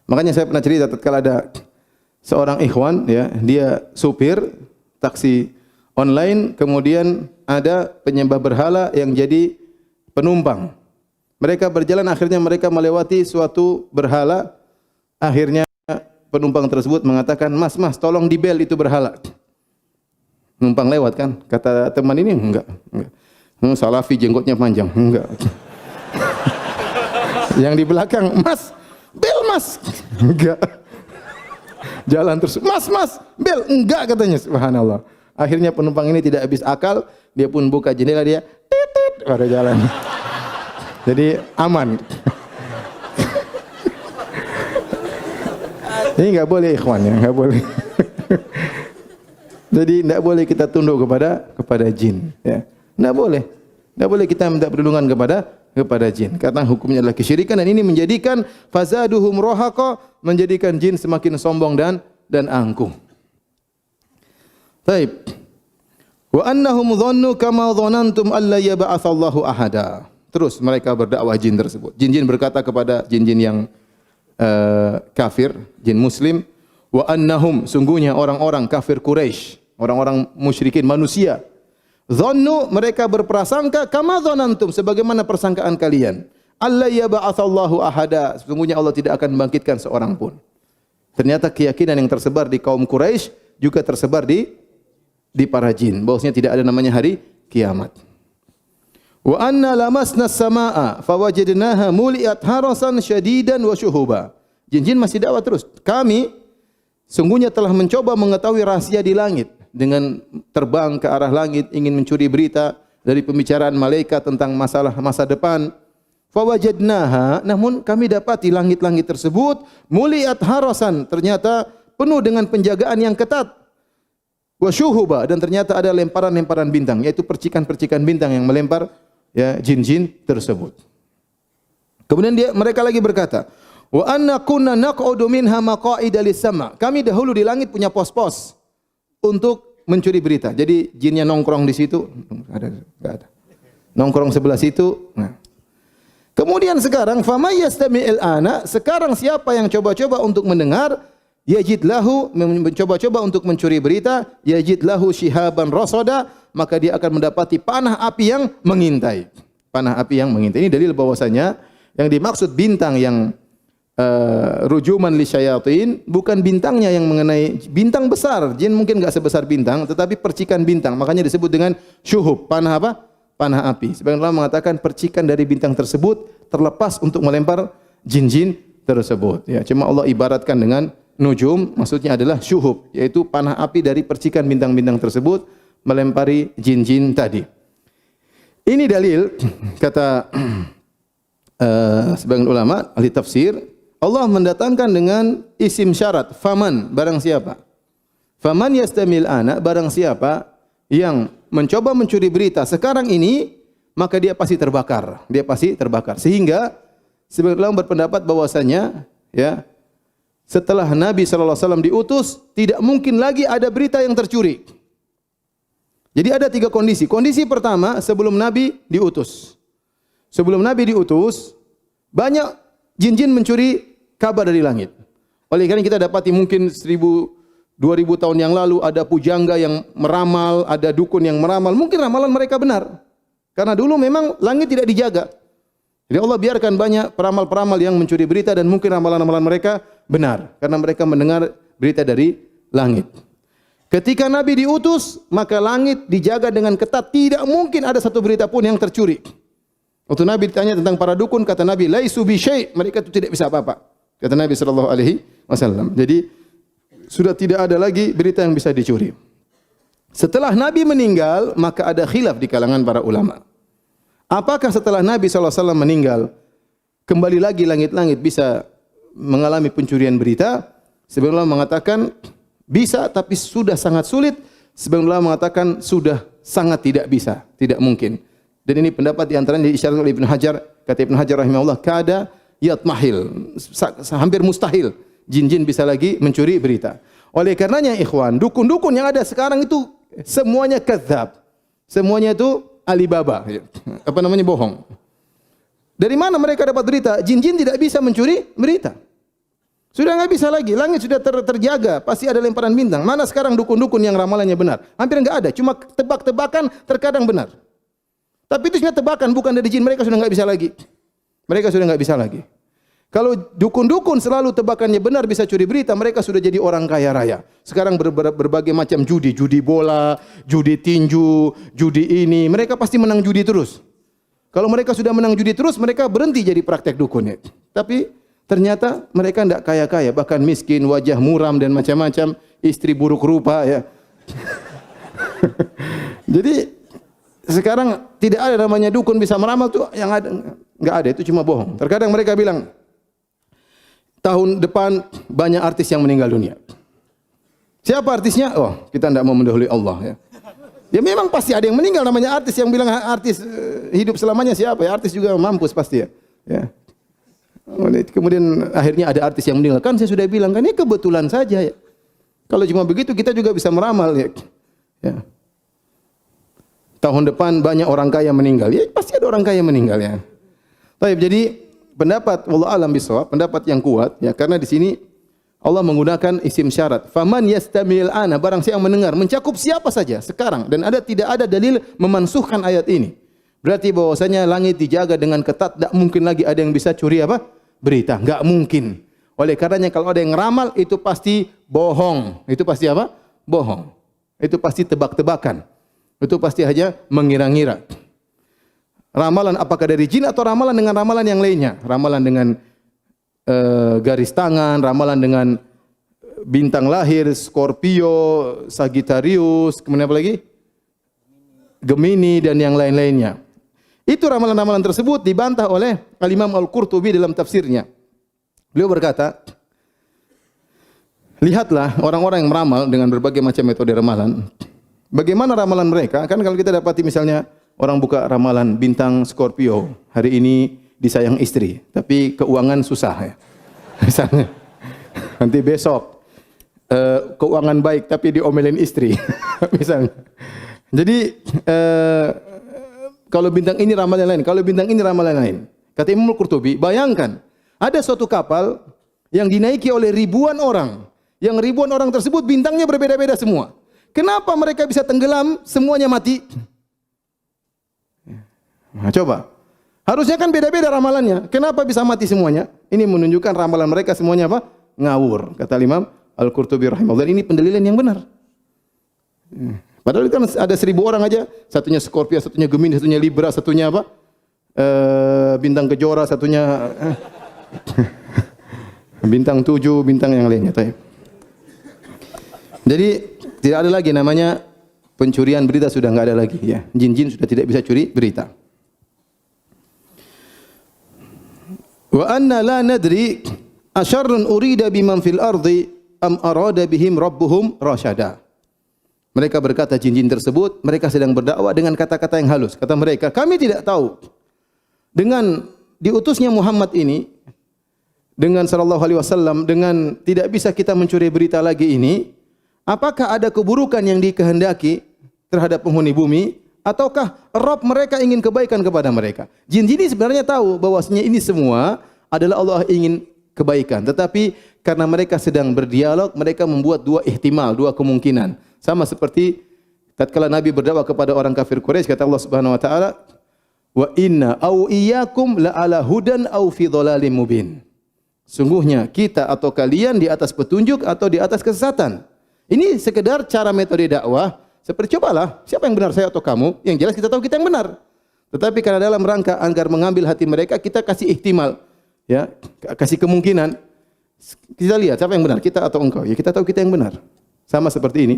A: Makanya saya pernah cerita tatkala ada seorang ikhwan ya, dia supir taksi online, kemudian ada penyembah berhala yang jadi penumpang. Mereka berjalan, akhirnya mereka melewati suatu berhala. Akhirnya penumpang tersebut mengatakan, "Mas, tolong dibel itu berhala." Numpang lewat kan, kata teman ini, enggak. Salafi jenggotnya panjang, enggak. Yang di belakang, "Mas, bel Mas." Enggak. Jalan terus, "Mas, bel." Enggak katanya, subhanallah. Akhirnya penumpang ini tidak habis akal, dia pun buka jendela, dia titit pada jalan. Jadi aman. Ini enggak boleh ikhwan ya, enggak boleh. Jadi tidak boleh kita tunduk kepada jin. Ya. Tidak boleh. Tidak boleh kita minta perlindungan kepada jin. Karena hukumnya adalah kesyirikan dan ini menjadikan fazaduhum rohaqa, menjadikan jin semakin sombong dan angkuh. Baik. Wa annahum dhannu kama dhanantum alla yab'atsallahu ahada. Terus mereka berdakwah jin tersebut. Jin-jin berkata kepada jin-jin yang kafir, jin muslim, wa annahum, sungguhnya orang-orang kafir Quraisy, orang-orang musyrikin manusia, dhannu, mereka berprasangka kama dhanantum, sebagaimana persangkaan kalian, alla yab'atsallahu ahada, sesungguhnya Allah tidak akan membangkitkan seorang pun. Ternyata keyakinan yang tersebar di kaum Quraisy juga tersebar di para jin, bahwasanya tidak ada namanya hari kiamat. Wa anna lamasna as-samaa'a fawajadnaha muliat harasan syadidan wa syuhuba. Jin-jin masih dakwah terus. Kami sungguhnya telah mencoba mengetahui rahasia di langit dengan terbang ke arah langit ingin mencuri berita dari pembicaraan malaikat tentang masalah masa depan. Fawajadnaha, namun kami dapati langit-langit tersebut muliat harasan, ternyata penuh dengan penjagaan yang ketat. Wa syuhuba, dan ternyata ada lemparan-lemparan bintang, yaitu percikan-percikan bintang yang melempar ya jin-jin tersebut. Kemudian mereka lagi berkata, wa anna kunna naq'udu minha maqa'ida lis-sama'. Kami dahulu di langit punya pos-pos untuk mencuri berita. Jadi jinnya nongkrong di situ, enggak ada. Nongkrong sebelah situ. Nah. Kemudian sekarang famay yastami'il ana, sekarang siapa yang coba-coba untuk mendengar, yajid lahu, mencoba-coba untuk mencuri berita, yajid lahu shihaban rasada, maka dia akan mendapati panah api yang mengintai. Panah api yang mengintai. Ini dalil bahwasanya yang dimaksud bintang yang rujuman li syayatin bukan bintangnya yang mengenai bintang besar. Jin mungkin enggak sebesar bintang, tetapi percikan bintang. Makanya disebut dengan syuhub. Panah apa? Panah api. Sebagian ulama mengatakan percikan dari bintang tersebut terlepas untuk melempar jin-jin tersebut. Ya, cuma Allah ibaratkan dengan nujum, maksudnya adalah syuhub, yaitu panah api dari percikan bintang-bintang tersebut melempari jin-jin tadi. Ini dalil kata sebagian ulama ahli tafsir, Allah mendatangkan dengan isim syarat faman, barang siapa. Faman yastamil ana, barang siapa yang mencoba mencuri berita sekarang ini, maka dia pasti terbakar. Dia pasti terbakar. Sehingga sebagian ulama berpendapat bahwasanya ya, setelah Nabi sallallahu alaihi wasallam diutus, tidak mungkin lagi ada berita yang tercuri. Jadi ada 3 kondisi. Kondisi pertama, sebelum Nabi diutus. Sebelum Nabi diutus, banyak jin-jin mencuri kabar dari langit. Oleh karena kita dapati mungkin 1000-2000 tahun yang lalu ada pujangga yang meramal, ada dukun yang meramal. Mungkin ramalan mereka benar. Karena dulu memang langit tidak dijaga. Jadi Allah biarkan banyak peramal-peramal yang mencuri berita dan mungkin ramalan-ramalan mereka benar. Karena mereka mendengar berita dari langit. Ketika Nabi diutus, maka langit dijaga dengan ketat. Tidak mungkin ada satu berita pun yang tercuri. Waktu Nabi ditanya tentang para dukun, kata Nabi, laisu bi syai', mereka itu tidak bisa apa-apa. Kata Nabi sallallahu alaihi wasallam. Jadi sudah tidak ada lagi berita yang bisa dicuri. Setelah Nabi meninggal, maka ada khilaf di kalangan para ulama. Apakah setelah Nabi sallallahu alaihi wasallam meninggal, kembali lagi langit-langit bisa mengalami pencurian berita? Sebagian ulama mengatakan bisa, tapi sudah sangat sulit. Sebagian ulama mengatakan sudah sangat tidak bisa, tidak mungkin. Dan ini pendapat di antaranya diisyaratkan oleh Ibnu Hajar. Kata Ibnu Hajar rahimahullah, kada yatmahil, hampir mustahil jin-jin bisa lagi mencuri berita. Oleh karenanya ikhwan, dukun-dukun yang ada sekarang itu semuanya kadzab. Semuanya itu Alibaba, apa namanya, bohong. Dari mana mereka dapat berita? Jin-jin tidak bisa mencuri berita. Sudah enggak bisa lagi, langit sudah terjaga, pasti ada lemparan bintang. Mana sekarang dukun-dukun yang ramalannya benar? Hampir enggak ada, cuma tebak-tebakan terkadang benar. Tapi itu sebenarnya tebakan, bukan dari jin, mereka sudah enggak bisa lagi. Mereka sudah enggak bisa lagi. Kalau dukun-dukun selalu tebakannya benar bisa curi berita, mereka sudah jadi orang kaya raya. Sekarang berbagai macam judi, judi bola, judi tinju, judi ini, mereka pasti menang judi terus. Kalau mereka sudah menang judi terus, mereka berhenti jadi praktek dukunnya. Tapi ternyata mereka tidak kaya-kaya, bahkan miskin, wajah muram dan macam-macam, istri buruk rupa ya. Jadi sekarang tidak ada namanya dukun bisa meramal tuh, yang ada enggak ada, itu cuma bohong. Terkadang mereka bilang tahun depan banyak artis yang meninggal dunia. Siapa artisnya? Oh, kita tidak mau mendahului Allah ya. Ya memang pasti ada yang meninggal namanya artis. Yang bilang artis hidup selamanya siapa ya? Artis juga mampus pasti ya. Ya. Kemudian akhirnya ada artis yang meninggal. Kan saya sudah bilang kan ini kebetulan saja ya. Kalau cuma begitu kita juga bisa meramal ya. Ya. Tahun depan banyak orang kaya meninggal. Ya pasti ada orang kaya meninggal ya. Baik, jadi pendapat wallahu alam bisawab, pendapat yang kuat ya, karena di sini Allah menggunakan isim syarat. Faman yastamil ana, barang siapa yang mendengar, mencakup siapa saja sekarang, dan tidak ada dalil memansuhkan ayat ini. Berarti bahwasanya langit dijaga dengan ketat, tidak mungkin lagi ada yang bisa curi apa? Berita, enggak mungkin. Oleh karenanya kalau ada yang ramal itu pasti bohong. Itu pasti apa? Bohong. Itu pasti tebak-tebakan. Itu pasti hanya mengira-ngira. Ramalan apakah dari jin atau ramalan dengan ramalan yang lainnya? Ramalan dengan garis tangan, ramalan dengan bintang lahir, Scorpio, Sagittarius, kemudian apa lagi? Gemini dan yang lain-lainnya. Itu ramalan-ramalan tersebut dibantah oleh Al-Imam Al-Qurtubi dalam tafsirnya. Beliau berkata, lihatlah orang-orang yang meramal dengan berbagai macam metode ramalan. Bagaimana ramalan mereka? Kan kalau kita dapati misalnya orang buka ramalan bintang Scorpio, hari ini disayang istri, tapi keuangan susah ya. Misalnya, nanti besok keuangan baik tapi diomelin istri. Misalnya. Jadi kalau bintang ini ramalan lain, kalau bintang ini ramalan lain. Kata Imam Al-Qurtubi, bayangkan ada suatu kapal yang dinaiki oleh ribuan orang, yang ribuan orang tersebut bintangnya berbeda-beda semua. Kenapa mereka bisa tenggelam, semuanya mati? Nah, coba. Harusnya kan beda-beda ramalannya. Kenapa bisa mati semuanya? Ini menunjukkan ramalan mereka semuanya apa? Ngawur. Kata Imam Al-Qurtubi rahimahullah. Dan ini pendalilan yang benar. Padahal kan ada 1000 orang aja. Satunya Scorpio, satunya Gemini, satunya Libra, satunya apa? Bintang Kejora, satunya bintang 7, bintang yang lainnya. Jadi tidak ada lagi namanya pencurian berita, sudah enggak ada lagi ya. Jin-jin sudah tidak bisa curi berita. Wa anna la nadri asyarrun urida biman fil ardi am arada bihim rabbuhum rasyada. Mereka berkata jin-jin tersebut, mereka sedang berdakwah dengan kata-kata yang halus. Kata mereka, kami tidak tahu dengan diutusnya Muhammad ini, dengan sallallahu alaihi wasallam, dengan tidak bisa kita mencuri berita lagi ini, apakah ada keburukan yang dikehendaki terhadap penghuni bumi, ataukah Rabb mereka ingin kebaikan kepada mereka? Jin-jin ini sebenarnya tahu bahwasanya ini semua adalah Allah ingin kebaikan. Tetapi karena mereka sedang berdialog, mereka membuat dua ihtimal, dua kemungkinan. Sama seperti tatkala Nabi berdakwah kepada orang kafir Quraisy, kata Allah Subhanahu wa taala, "Wa inna au iyyakum la ala hudan au fi dhalalim mubin." Sungguhnya kita atau kalian di atas petunjuk atau di atas kesesatan. Ini sekedar cara metode dakwah. Seperti cobalah, siapa yang benar, saya atau kamu? Yang jelas kita tahu kita yang benar. Tetapi karena dalam rangka agar mengambil hati mereka, kita kasih ihtimal, ya, kasih kemungkinan. Kita lihat siapa yang benar, kita atau engkau? Ya kita tahu kita yang benar. Sama seperti ini.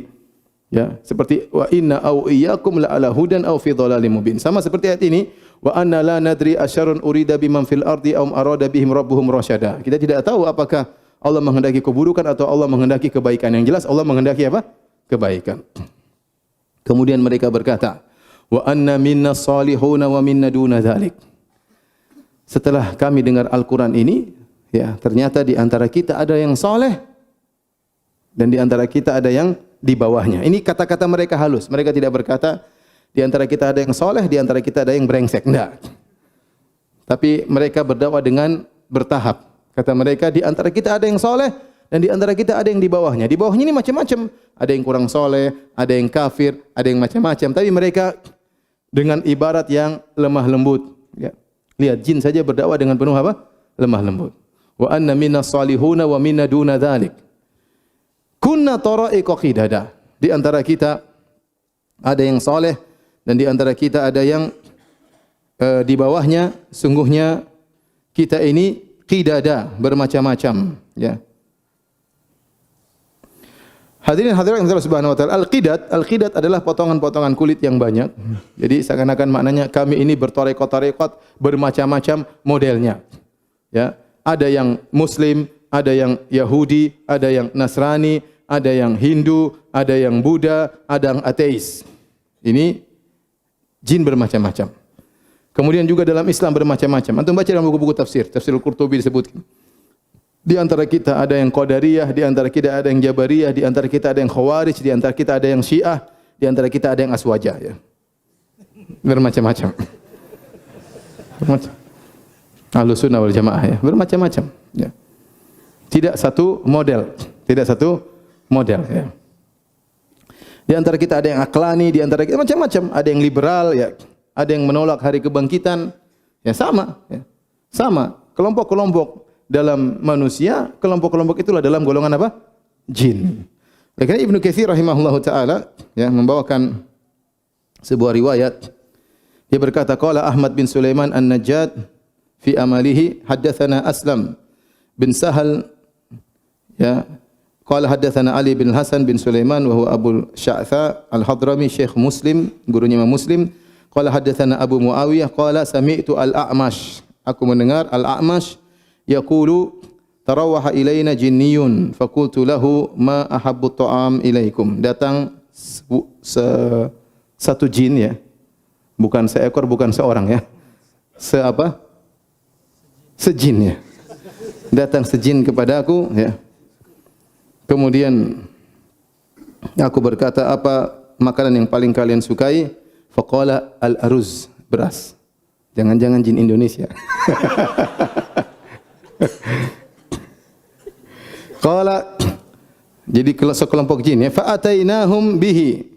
A: Ya, seperti wa inna au iyyakum la ala hudan au fi dhalalim mubin. Sama seperti ayat ini, wa anna la nadri asyarun urida biman fil ardi aw arada bihim rabbuhum rasyada. Kita tidak tahu apakah Allah menghendaki keburukan atau Allah menghendaki kebaikan. Yang jelas Allah menghendaki apa? Kebaikan. Kemudian mereka berkata, wa anna minna salihuna wa minna duna dzalik. Setelah kami dengar Al-Qur'an ini, ya, ternyata di antara kita ada yang saleh dan di antara kita ada yang di bawahnya. Ini kata-kata mereka halus. Mereka tidak berkata di antara kita ada yang soleh, di antara kita ada yang brengsek. Enggak. Tapi mereka berdakwah dengan bertahap. Kata mereka di antara kita ada yang soleh dan di antara kita ada yang di bawahnya. Di bawahnya ini macam-macam. Ada yang kurang soleh, ada yang kafir, ada yang macam-macam. Tapi mereka dengan ibarat yang lemah lembut. Ya. Lihat jin saja berdakwah dengan penuh apa? Lemah lembut. Wa anna minna salihuna wa minna duna dzalik. Kunna tara'iqa qidada. Di antara kita ada yang saleh dan di antara kita ada yang di bawahnya. Sungguhnya kita ini qidada, bermacam-macam, ya. Hadirin hadirat yang Allah Subhanahu wa taala, al-qidat adalah potongan-potongan kulit yang banyak. Jadi seakan-akan maknanya kami ini bertarekat-tarekat, bermacam-macam modelnya. Ya, ada yang muslim, ada yang Yahudi, ada yang Nasrani, ada yang Hindu, ada yang Buddha, ada yang ateis. Ini jin bermacam-macam. Kemudian juga dalam Islam bermacam-macam. Antum baca dalam buku-buku tafsir, Tafsir Al-Qurtubi disebutkan. Di antara kita ada yang Qadariyah, di antara kita ada yang Jabariyah, di antara kita ada yang Khawarij, di antara kita ada yang Syiah, di antara kita ada yang Aswajah, ya. Bermacam-macam. Ahlus Sunnah wal Jamaah, ya, bermacam-macam, ya. Tidak satu model, ya. Di antara kita ada yang aklani, di antara kita macam-macam, ada yang liberal, ya. Ada yang menolak hari kebangkitan, ya, sama, ya. Sama, kelompok-kelompok dalam manusia, kelompok-kelompok itulah dalam golongan apa? Jin. Karena Ibnu Katsir rahimahullahu taala, ya, membawakan sebuah riwayat. Dia berkata, qala Ahmad bin Sulaiman An-Najjad fi amalihi haddatsana Aslam bin Sahal, ya, qala haddatsana Ali bin Hasan bin Sulaiman wa huwa Abu Sya'tha Al-Hadrami Syekh Muslim, gurunya Imam Muslim. Qala haddatsana Abu Muawiyah qala sami'tu Al-A'mash, aku mendengar Al-A'mash yaqulu tarawaha ilaina jinniyun faqultu lahu ma ahabbu ta'am ilaikum. Datang satu jin, ya. Bukan seekor, bukan seorang, ya. Sejin, ya. Datang sejin kepada aku, ya. Kemudian aku berkata, apa makanan yang paling kalian sukai? Faqala al-aruz, beras. Jangan-jangan jin Indonesia. Qala, jadi sekelompok jin, ya, fa atainahum bihi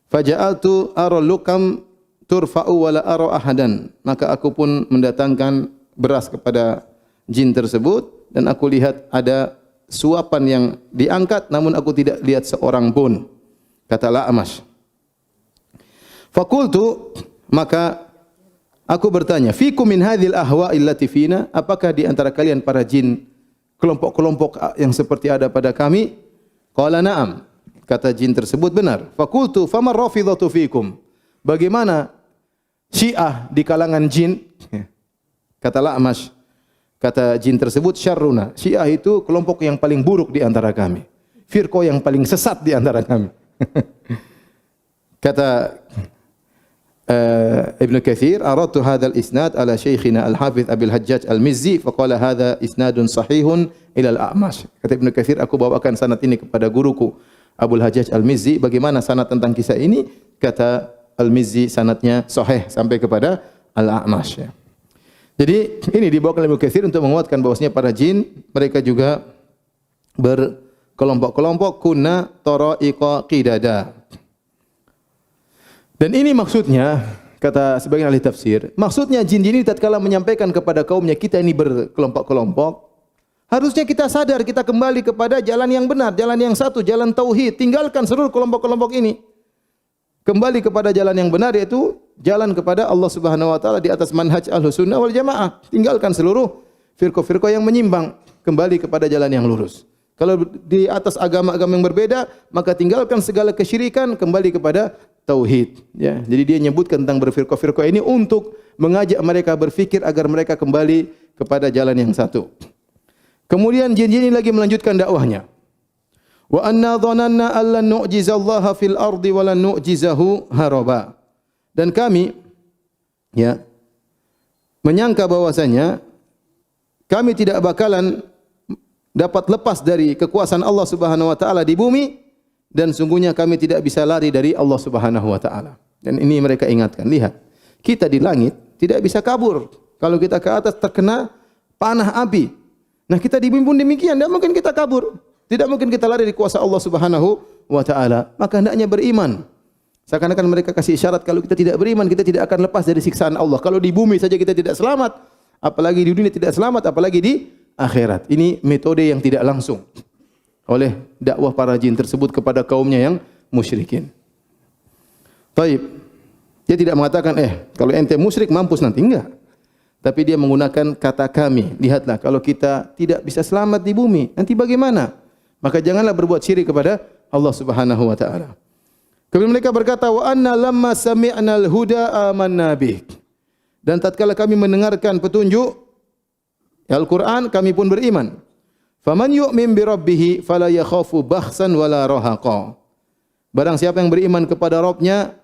A: faja'altu ara lukam turfa'u wa la ara ahadan. Maka aku pun mendatangkan beras kepada jin tersebut dan aku lihat ada suapan yang diangkat namun aku tidak lihat seorang pun. Kata Al-A'mash. Faqultu, maka aku bertanya, fikum min hadhil ahwa'i allati fina? Apakah di antara kalian para jin kelompok-kelompok yang seperti ada pada kami? Qala na'am. Kata jin tersebut, benar. Faqultu famar rafidhatu fikum? Bagaimana Syiah di kalangan jin? Kata Al-A'mash, kata jin tersebut, syarruna. Syiah itu kelompok yang paling buruk di antara kami. Firqah yang paling sesat di antara kami. Kata Ibnu Katsir, aradtu hadzal isnad ala syekhina Al-Hafidz Abil Hajjaj Al-Mizzi faqala hadza isnadun sahihun ila Al-A'mash. Kata Ibnu Katsir, aku bawakan sanad ini kepada guruku Abul Hajjaj Al-Mizzi. Bagaimana sanad tentang kisah ini? Kata Al-Mizzi, sanadnya sahih sampai kepada Al-A'mash, ya. Jadi ini dibawakan oleh Ibnu Katsir untuk menguatkan bahwasanya para jin mereka juga berkelompok-kelompok, kunna taraiqa qidada. Dan ini maksudnya, kata sebagian ahli tafsir, maksudnya jin-jin ini tatkala menyampaikan kepada kaumnya kita ini berkelompok-kelompok, harusnya kita sadar, kita kembali kepada jalan yang benar, jalan yang satu, jalan tauhid. Tinggalkan seluruh kelompok-kelompok ini. Kembali kepada jalan yang benar, yaitu jalan kepada Allah Subhanahu wa taala di atas manhaj Ahlus Sunnah wal Jamaah. Tinggalkan seluruh firqah-firqah yang menyimpang, kembali kepada jalan yang lurus. Kalau di atas agama-agama yang berbeda, maka tinggalkan segala kesyirikan, kembali kepada tauhid, ya. Jadi dia menyebutkan tentang berfirqah-firqah ini untuk mengajak mereka berfikir agar mereka kembali kepada jalan yang satu. Kemudian jin-jin ini lagi melanjutkan dakwahnya. Wa anna dhananna allan nu'jizallaha fil ardi wa lan nu'jizahu haraba. Dan kami, ya, menyangka bahwasanya kami tidak bakalan dapat lepas dari kekuasaan Allah Subhanahu wa taala di bumi, dan sungguhnya kami tidak bisa lari dari Allah Subhanahu wa taala. Dan ini mereka ingatkan, lihat, kita di langit tidak bisa kabur. Kalau kita ke atas terkena panah api. Nah, kita di bumi pun demikian, tidak mungkin kita kabur. Tidak mungkin kita lari dari kuasa Allah Subhanahu wa taala. Maka hendaknya beriman. Seakan-akan mereka kasih isyarat, kalau kita tidak beriman, kita tidak akan lepas dari siksaan Allah. Kalau di bumi saja kita tidak selamat, apalagi di dunia tidak selamat, apalagi di akhirat. Ini metode yang tidak langsung oleh dakwah para jin tersebut kepada kaumnya yang musyrikin. Taib. Dia tidak mengatakan, kalau ente musyrik mampus nanti, enggak. Tapi dia menggunakan kata kami. Lihatlah, kalau kita tidak bisa selamat di bumi, nanti bagaimana? Maka janganlah berbuat syirik kepada Allah Subhanahu wa taala. Kemudian mereka berkata, wa anna lamma sami'nal huda amanna bih. Dan tatkala kami mendengarkan petunjuk Al-Qur'an, kami pun beriman. Faman yu'min bi rabbih fala yakhafu bakhsan wala rahaqa. Barang siapa yang beriman kepada Rabb-nya,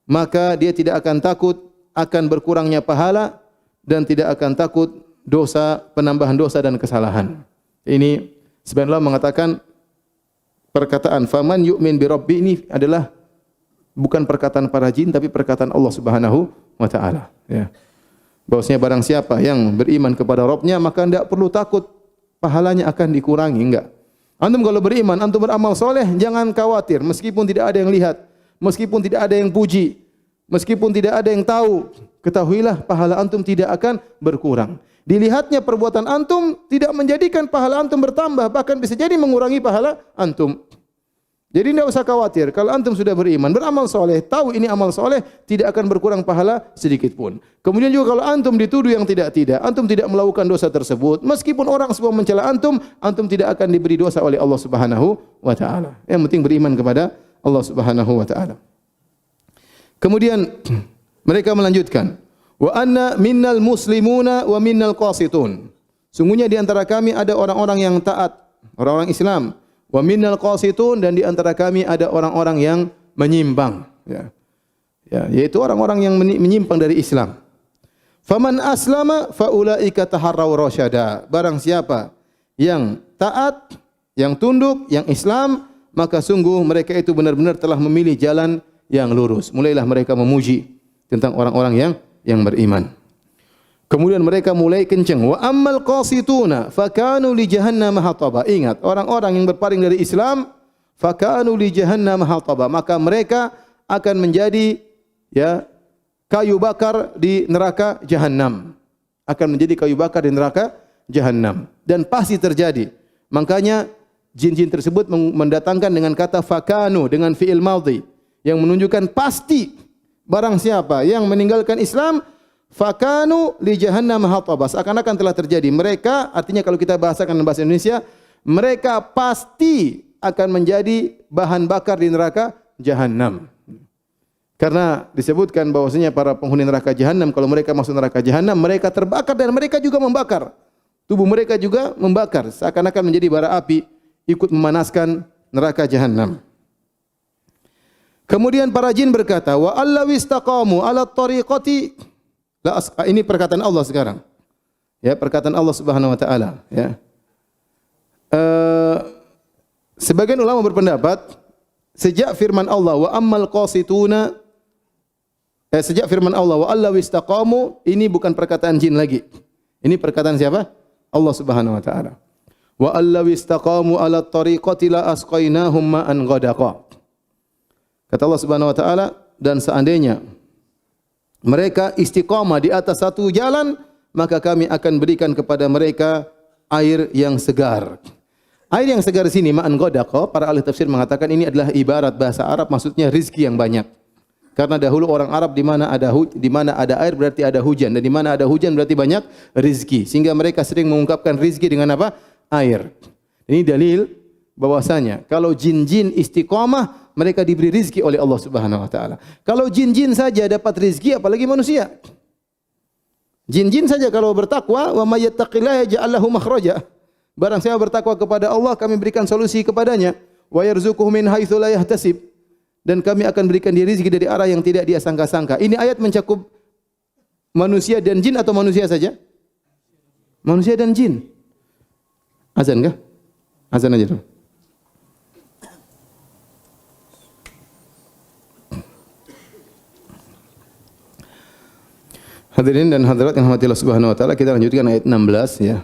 A: maka dia tidak akan takut akan berkurangnya pahala dan tidak akan takut dosa, penambahan dosa dan kesalahan. Ini sebagian ulama mengatakan perkataan faman yu'min bi rabbi ini adalah bukan perkataan para jin tapi perkataan Allah Subhanahu wa taala, ya. Bahwasanya barang siapa yang beriman kepada Rabb-nya maka tidak perlu takut pahalanya akan dikurangi, enggak. Antum kalau beriman, antum beramal soleh, jangan khawatir meskipun tidak ada yang lihat, meskipun tidak ada yang puji, meskipun tidak ada yang tahu, ketahuilah pahala antum tidak akan berkurang. Dilihatnya perbuatan antum tidak menjadikan pahala antum bertambah, bahkan bisa jadi mengurangi pahala antum. Jadi tidak usah khawatir. Kalau antum sudah beriman, beramal soleh, tahu ini amal soleh, tidak akan berkurang pahala sedikit pun. Kemudian juga kalau antum dituduh yang tidak-tidak, antum tidak melakukan dosa tersebut, meskipun orang semua mencela antum, antum tidak akan diberi dosa oleh Allah Subhanahu wa taala. Yang penting beriman kepada Allah Subhanahu wa taala. Kemudian mereka melanjutkan, wa anna minnal muslimuna wa minnal qasitun. Sungguhnya di antara kami ada orang-orang yang taat, orang-orang Islam. Wa minnal qasitun, dan di antara kami ada orang-orang yang menyimpang, ya. Ya, yaitu orang-orang yang menyimpang dari Islam. Faman aslama faulaika taharraw rasyada. Barang siapa yang taat, yang tunduk, yang Islam, maka sungguh mereka itu benar-benar telah memilih jalan yang lurus. Mulailah mereka memuji tentang orang-orang yang beriman. Kemudian mereka mulai kencang. Wa ammal qasituna fakanu li jahannam hataba. Ingat, orang-orang yang berpaling dari Islam, fakanu li jahannam hataba, maka mereka akan menjadi, ya, kayu bakar di neraka Jahannam. Akan menjadi kayu bakar di neraka Jahannam, dan pasti terjadi. Makanya jin-jin tersebut mendatangkan dengan kata fakanu dengan fi'il madhi yang menunjukkan pasti barang siapa yang meninggalkan Islam, fakanu li jahannam hataba, seakan-akan telah terjadi. Mereka, artinya kalau kita bahasakan dalam bahasa Indonesia, mereka pasti akan menjadi bahan bakar di neraka Jahannam. Karena disebutkan bahwasanya para penghuni neraka Jahannam, kalau mereka masuk neraka Jahannam, mereka terbakar dan mereka juga membakar. Tubuh mereka juga membakar, seakan-akan menjadi bara api, ikut memanaskan neraka Jahannam. Kemudian para jin berkata, wa allawi istaqamu ala tariqati. Ini perkataan Allah sekarang. Ya, perkataan Allah Subhanahu wa taala, ya. Sebagian ulama berpendapat sejak firman Allah wa ammal qasituna, sejak firman Allah wa allawi istaqamu, ini bukan perkataan jin lagi. Ini perkataan siapa? Allah Subhanahu wa taala. Wa allawi istaqamu ala tariqati la asqainahum ma'an ghadaqa. Kata Allah Subhanahu wa taala, dan seandainya mereka istiqamah di atas satu jalan, maka kami akan berikan kepada mereka air yang segar. Air yang segar sini ma'an ghadaqa, para ahli tafsir mengatakan ini adalah ibarat bahasa Arab, maksudnya rizki yang banyak. Karena dahulu orang Arab di mana ada air berarti ada hujan, dan di mana ada hujan berarti banyak rizki, sehingga mereka sering mengungkapkan rizki dengan apa? Air. Ini dalil bahwasanya kalau jin-jin istiqamah, mereka diberi rizki oleh Allah Subhanahu wa taala. Kalau jin-jin saja dapat rizki, apalagi manusia. Jin-jin saja kalau bertakwa, wa may yattaqillaha yaj'al lahu makhraja. Barang siapa bertakwa kepada Allah, kami berikan solusi kepadanya. Wa yarzuquhu min haitsu la yahtasib. Dan kami akan berikan dia rizki dari arah yang tidak dia sangka-sangka. Ini ayat mencakup manusia dan jin atau manusia saja? Manusia dan jin. Azan kah? Azan aja dulu. Hadirin dan hadirat yang dirahmati Allah Subhanahu wa taala, kita lanjutkan ayat 16, ya.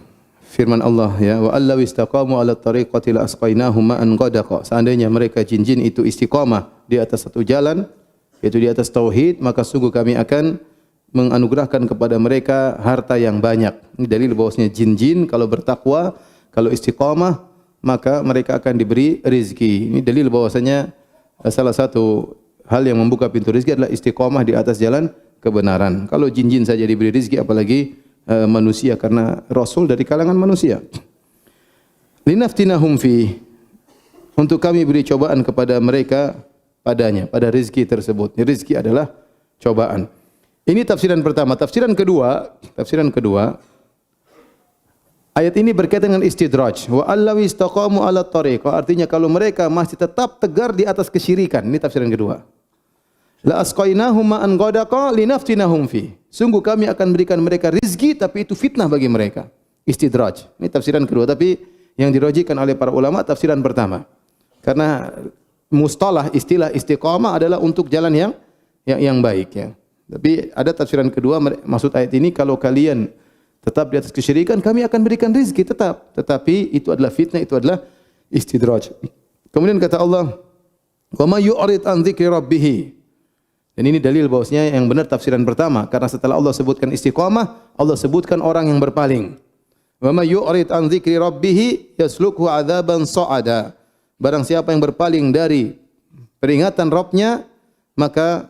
A: Firman Allah, ya, wa allawi istaqamu ala tariqati la asqainahum ma'an ghadaqa. Seandainya mereka jin-jin itu istiqamah di atas satu jalan, yaitu di atas tauhid, maka sungguh kami akan menganugerahkan kepada mereka harta yang banyak. Ini dalil bahwasanya jin-jin kalau bertakwa, kalau istiqamah, maka mereka akan diberi rezeki. Ini dalil bahwasanya salah satu hal yang membuka pintu rezeki adalah istiqamah di atas jalan kebenaran. Kalau jin-jin saja diberi rezeki, apalagi manusia, karena Rasul dari kalangan manusia. Linaftinahum fi, untuk kami beri cobaan kepada mereka padanya, pada rezeki tersebut. Rezeki adalah cobaan. Ini tafsiran pertama. Tafsiran kedua, Ayat ini berkaitan dengan istidraj. Wa allaw istaqamu 'ala thariq. Artinya kalau mereka masih tetap tegar di atas kesyirikan. Ini tafsiran kedua. La asqainahum ma'an ghadaqa linaftinahum fi. Sungguh kami akan berikan mereka rizki tapi itu fitnah bagi mereka. Istidraj. Ini tafsiran kedua, tapi yang dirojikan oleh para ulama tafsiran pertama. Karena mustalah istilah istiqamah adalah untuk jalan yang baik ya. Tapi ada tafsiran kedua, maksud ayat ini kalau kalian tetap di atas kesyirikan, kami akan berikan rizki tetap. Tetapi itu adalah fitnah, itu adalah istidraj. Kemudian kata Allah, "Wa may yu'rid an dzikri rabbih." Dan ini dalil bahwasanya yang benar tafsiran pertama, karena setelah Allah sebutkan istiqamah, Allah sebutkan orang yang berpaling. "Wa may yu'rid an dzikri rabbih yaslukhu 'adzaban sa'ada." Barang siapa yang berpaling dari peringatan Rabb-nya, maka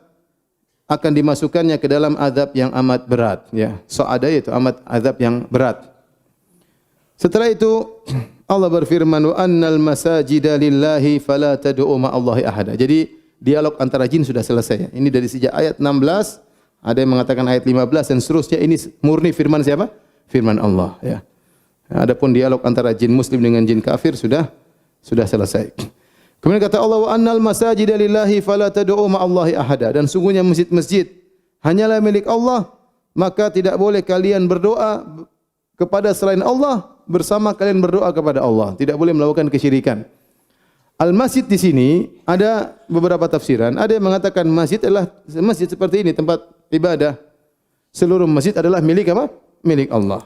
A: akan dimasukkannya ke dalam azab yang amat berat ya. Sa'ada itu amat azab yang berat. Setelah itu Allah berfirman wa annal masajida lillahi fala tad'u ma'allahi ahada. Jadi dialog antara jin sudah selesai. Ini dari sejak ayat 16, ada yang mengatakan ayat 15 dan seterusnya, ini murni firman siapa? Firman Allah ya. Adapun dialog antara jin muslim dengan jin kafir sudah selesai. Kemudian kata Allah wa annal masajida lillahi fala tad'u ma'allahi ahada, dan sungguhnya masjid-masjid hanyalah milik Allah, maka tidak boleh kalian berdoa kepada selain Allah bersama kalian berdoa kepada Allah. Tidak boleh melakukan kesyirikan. Al-masjid di sini ada beberapa tafsiran. Ada yang mengatakan masjid adalah masjid seperti ini, tempat ibadah. Seluruh masjid adalah milik apa? Milik Allah.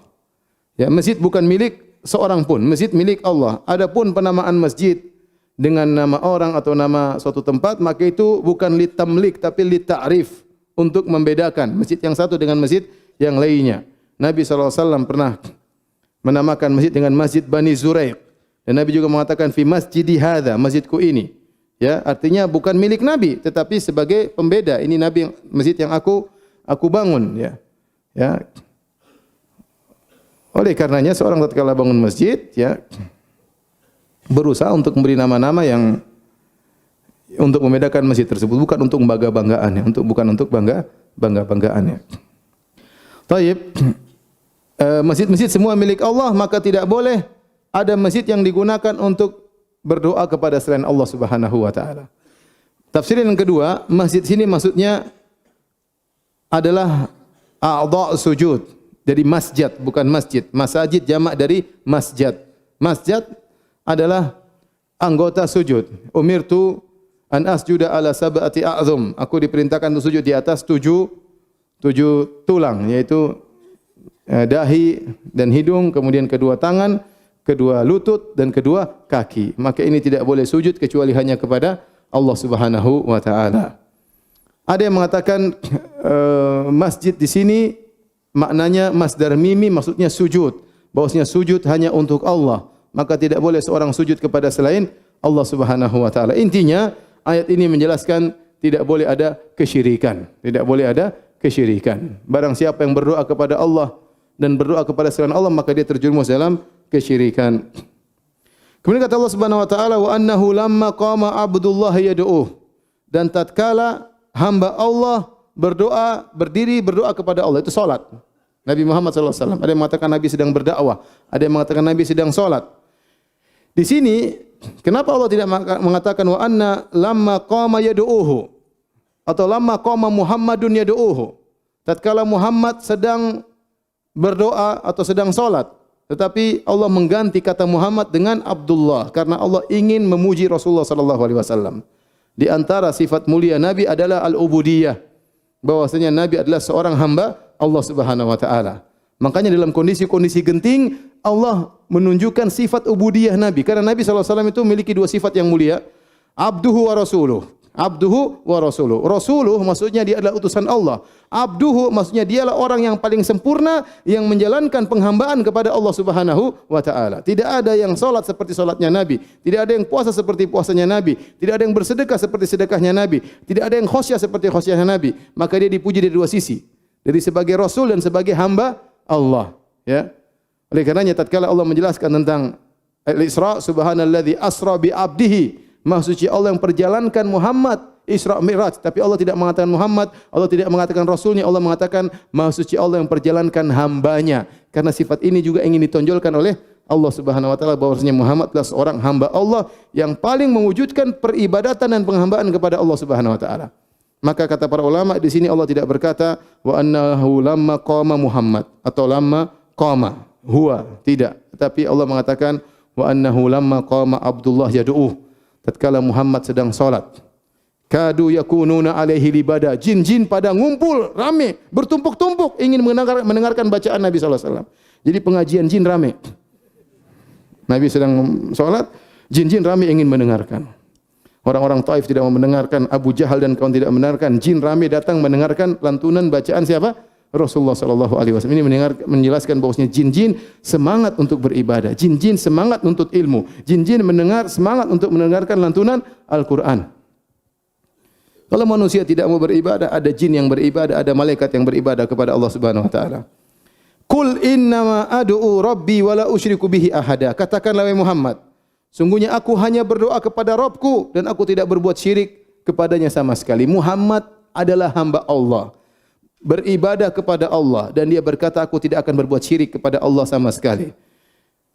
A: Ya, masjid bukan milik seorang pun, masjid milik Allah. Adapun penamaan masjid dengan nama orang atau nama suatu tempat, maka itu bukan litamlik tapi lita'rif, untuk membedakan masjid yang satu dengan masjid yang lainnya. Nabi SAW pernah menamakan masjid dengan Masjid Bani Zuraiq, dan Nabi juga mengatakan fi masjidi hadza, masjidku ini. Ya, artinya bukan milik Nabi tetapi sebagai pembeda. Ini Nabi, masjid yang aku bangun ya. Ya. Oleh karenanya seorang tatkala bangun masjid ya, berusaha untuk memberi nama-nama yang untuk membedakan masjid tersebut, bukan untuk bangga-banggaan, bukan untuk bangga-banggaan. Taib, masjid-masjid semua milik Allah, maka tidak boleh ada masjid yang digunakan untuk berdoa kepada selain Allah Subhanahu wa taala. Tafsir yang kedua, masjid sini maksudnya adalah a'dha' sujud. Jadi masjid bukan masjid. Masajid jamak dari masjid. Masjid adalah anggota sujud. Umirtu an asjuda ala sab'ati a'zum. Aku diperintahkan untuk sujud di atas tujuh tulang, yaitu dahi dan hidung, kemudian kedua tangan, kedua lutut dan kedua kaki. Maka ini tidak boleh sujud kecuali hanya kepada Allah Subhanahu wa taala. Ada yang mengatakan masjid di sini maknanya masdar mimi, maksudnya sujud. Bahwasanya sujud hanya untuk Allah. Maka tidak boleh seorang sujud kepada selain Allah Subhanahu wa taala. Intinya ayat ini menjelaskan tidak boleh ada kesyirikan. Tidak boleh ada kesyirikan. Barang siapa yang berdoa kepada Allah dan berdoa kepada selain Allah, maka dia terjerumus dalam kesyirikan. Kemudian kata Allah Subhanahu wa taala wa annahu lamma qama abdullah yad'uh, dan tatkala hamba Allah berdiri berdoa kepada Allah, itu salat. Nabi Muhammad SAW, ada yang mengatakan Nabi sedang berdakwah, ada yang mengatakan Nabi sedang salat. Di sini kenapa Allah tidak mengatakan wa anna lamma qama yad'uhu atau lamma qama Muhammadun yad'uhu? Tatkala Muhammad sedang berdoa atau sedang salat, tetapi Allah mengganti kata Muhammad dengan Abdullah karena Allah ingin memuji Rasulullah sallallahu alaihi wasallam. Di antara sifat mulia Nabi adalah al-ubudiyah, bahwasanya Nabi adalah seorang hamba Allah Subhanahu wa taala. Makanya dalam kondisi-kondisi genting Allah menunjukkan sifat ubudiyah Nabi, karena Nabi sallallahu alaihi wasallam itu memiliki dua sifat yang mulia, abduhu wa rasuluh. Abduhu wa rasuluh. Rasuluh maksudnya dia adalah utusan Allah. Abduhu maksudnya dialah orang yang paling sempurna yang menjalankan penghambaan kepada Allah Subhanahu wa taala. Tidak ada yang salat seperti salatnya Nabi, tidak ada yang puasa seperti puasanya Nabi, tidak ada yang bersedekah seperti sedekahnya Nabi, tidak ada yang khosyah seperti khosyahnya Nabi. Maka dia dipuji dari dua sisi, dari sebagai rasul dan sebagai hamba Allah, ya. Oleh karenanya tatkala Allah menjelaskan tentang Al-Isra, subhanalladzi asra bi 'abdihi, Maha suci Allah yang perjalankan Muhammad Isra Mi'raj, tapi Allah tidak mengatakan Muhammad, Allah tidak mengatakan Rasulnya, Allah mengatakan Maha suci Allah yang perjalankan hambanya. Karena sifat ini juga ingin ditonjolkan oleh Allah Subhanahu wa taala bahwasanya Muhammad adalah seorang hamba Allah yang paling mewujudkan peribadatan dan penghambaan kepada Allah Subhanahu wa taala. Maka kata para ulama di sini Allah tidak berkata wa annahu lamma qama Muhammad atau lamma qama huwa, tidak. Tetapi Allah mengatakan wa annahu lamma qama Abdullah yad'uh, tatkala Muhammad sedang salat. Kadu yakununa alaihi libada, jin-jin pada ngumpul rame bertumpuk-tumpuk ingin mendengarkan bacaan Nabi sallallahu alaihi wasallam. Jadi pengajian jin rame. Nabi sedang salat, jin-jin rame ingin mendengarkan. Orang-orang Taif tidak mau mendengarkan, Abu Jahal dan kawan tidak mendengarkan, jin rame datang mendengarkan lantunan bacaan siapa? Rasulullah sallallahu alaihi wasallam. Ini menjelaskan bahwasanya jin-jin semangat untuk beribadah, jin-jin semangat untuk ilmu, jin-jin semangat untuk mendengarkan lantunan Al-Qur'an. Kalau manusia tidak mau beribadah, ada jin yang beribadah, ada malaikat yang beribadah kepada Allah Subhanahu wa taala. Qul innama ad'u rabbi wa la usyriku bihi ahada. Katakanlah wahai Muhammad, sungguhnya aku hanya berdoa kepada Rabbku dan aku tidak berbuat syirik kepadanya sama sekali. Muhammad adalah hamba Allah, beribadah kepada Allah, dan dia berkata aku tidak akan berbuat syirik kepada Allah sama sekali.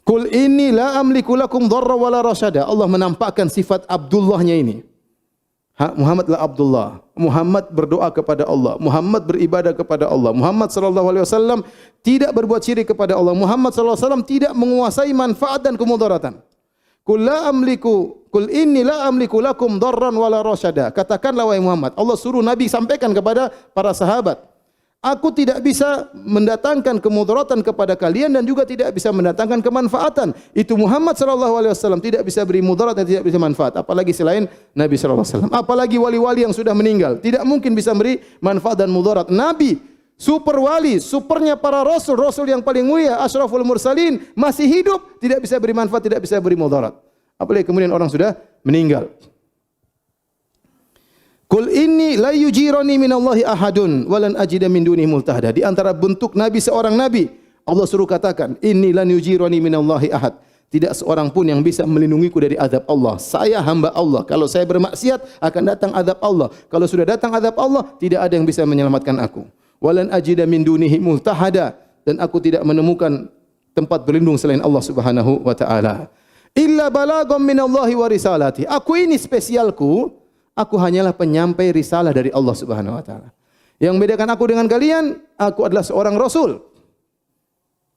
A: Qul inni la amliku lakum dharra wa la rasyada. Allah menampakkan sifat Abdullahnya ini. Muhammad adalah Abdullah. Muhammad berdoa kepada Allah. Muhammad beribadah kepada Allah. Muhammad sallallahu alaihi wasallam tidak berbuat syirik kepada Allah. Muhammad sallallahu alaihi wasallam tidak menguasai manfaat dan kemudaratan. Qul inni la amliku lakum dharran wala rasyada. Katakanlah wahai Muhammad, Allah suruh Nabi sampaikan kepada para sahabat, aku tidak bisa mendatangkan kemudaratan kepada kalian dan juga tidak bisa mendatangkan kemanfaatan. Itu Muhammad sallallahu alaihi wasallam tidak bisa beri mudarat dan tidak bisa manfaat, apalagi selain Nabi sallallahu alaihi wasallam. Apalagi wali-wali yang sudah meninggal, tidak mungkin bisa beri manfaat dan mudarat. Nabi super wali, supernya para rasul, rasul yang paling mulia, asyraful mursalin, masih hidup, tidak bisa beri manfaat, tidak bisa beri mudarat. Apalagi kemudian orang sudah meninggal. Qul inni la yujirani minallahi ahadun walan ajida min dunihi multahada. Di antara bentuk nabi seorang nabi, Allah suruh katakan, inni lan yujirani minallahi ahad. Tidak seorang pun yang bisa melindungiku dari azab Allah. Saya hamba Allah. Kalau saya bermaksiat akan datang azab Allah. Kalau sudah datang azab Allah, tidak ada yang bisa menyelamatkan aku. Walan ajida min dunihi multahada, dan aku tidak menemukan tempat berlindung selain Allah Subhanahu wa taala. Illa balagam minallahi wa risalati. Aku ini spesialku, aku hanyalah penyampai risalah dari Allah Subhanahu wa taala. Yang membedakan aku dengan kalian, aku adalah seorang rasul.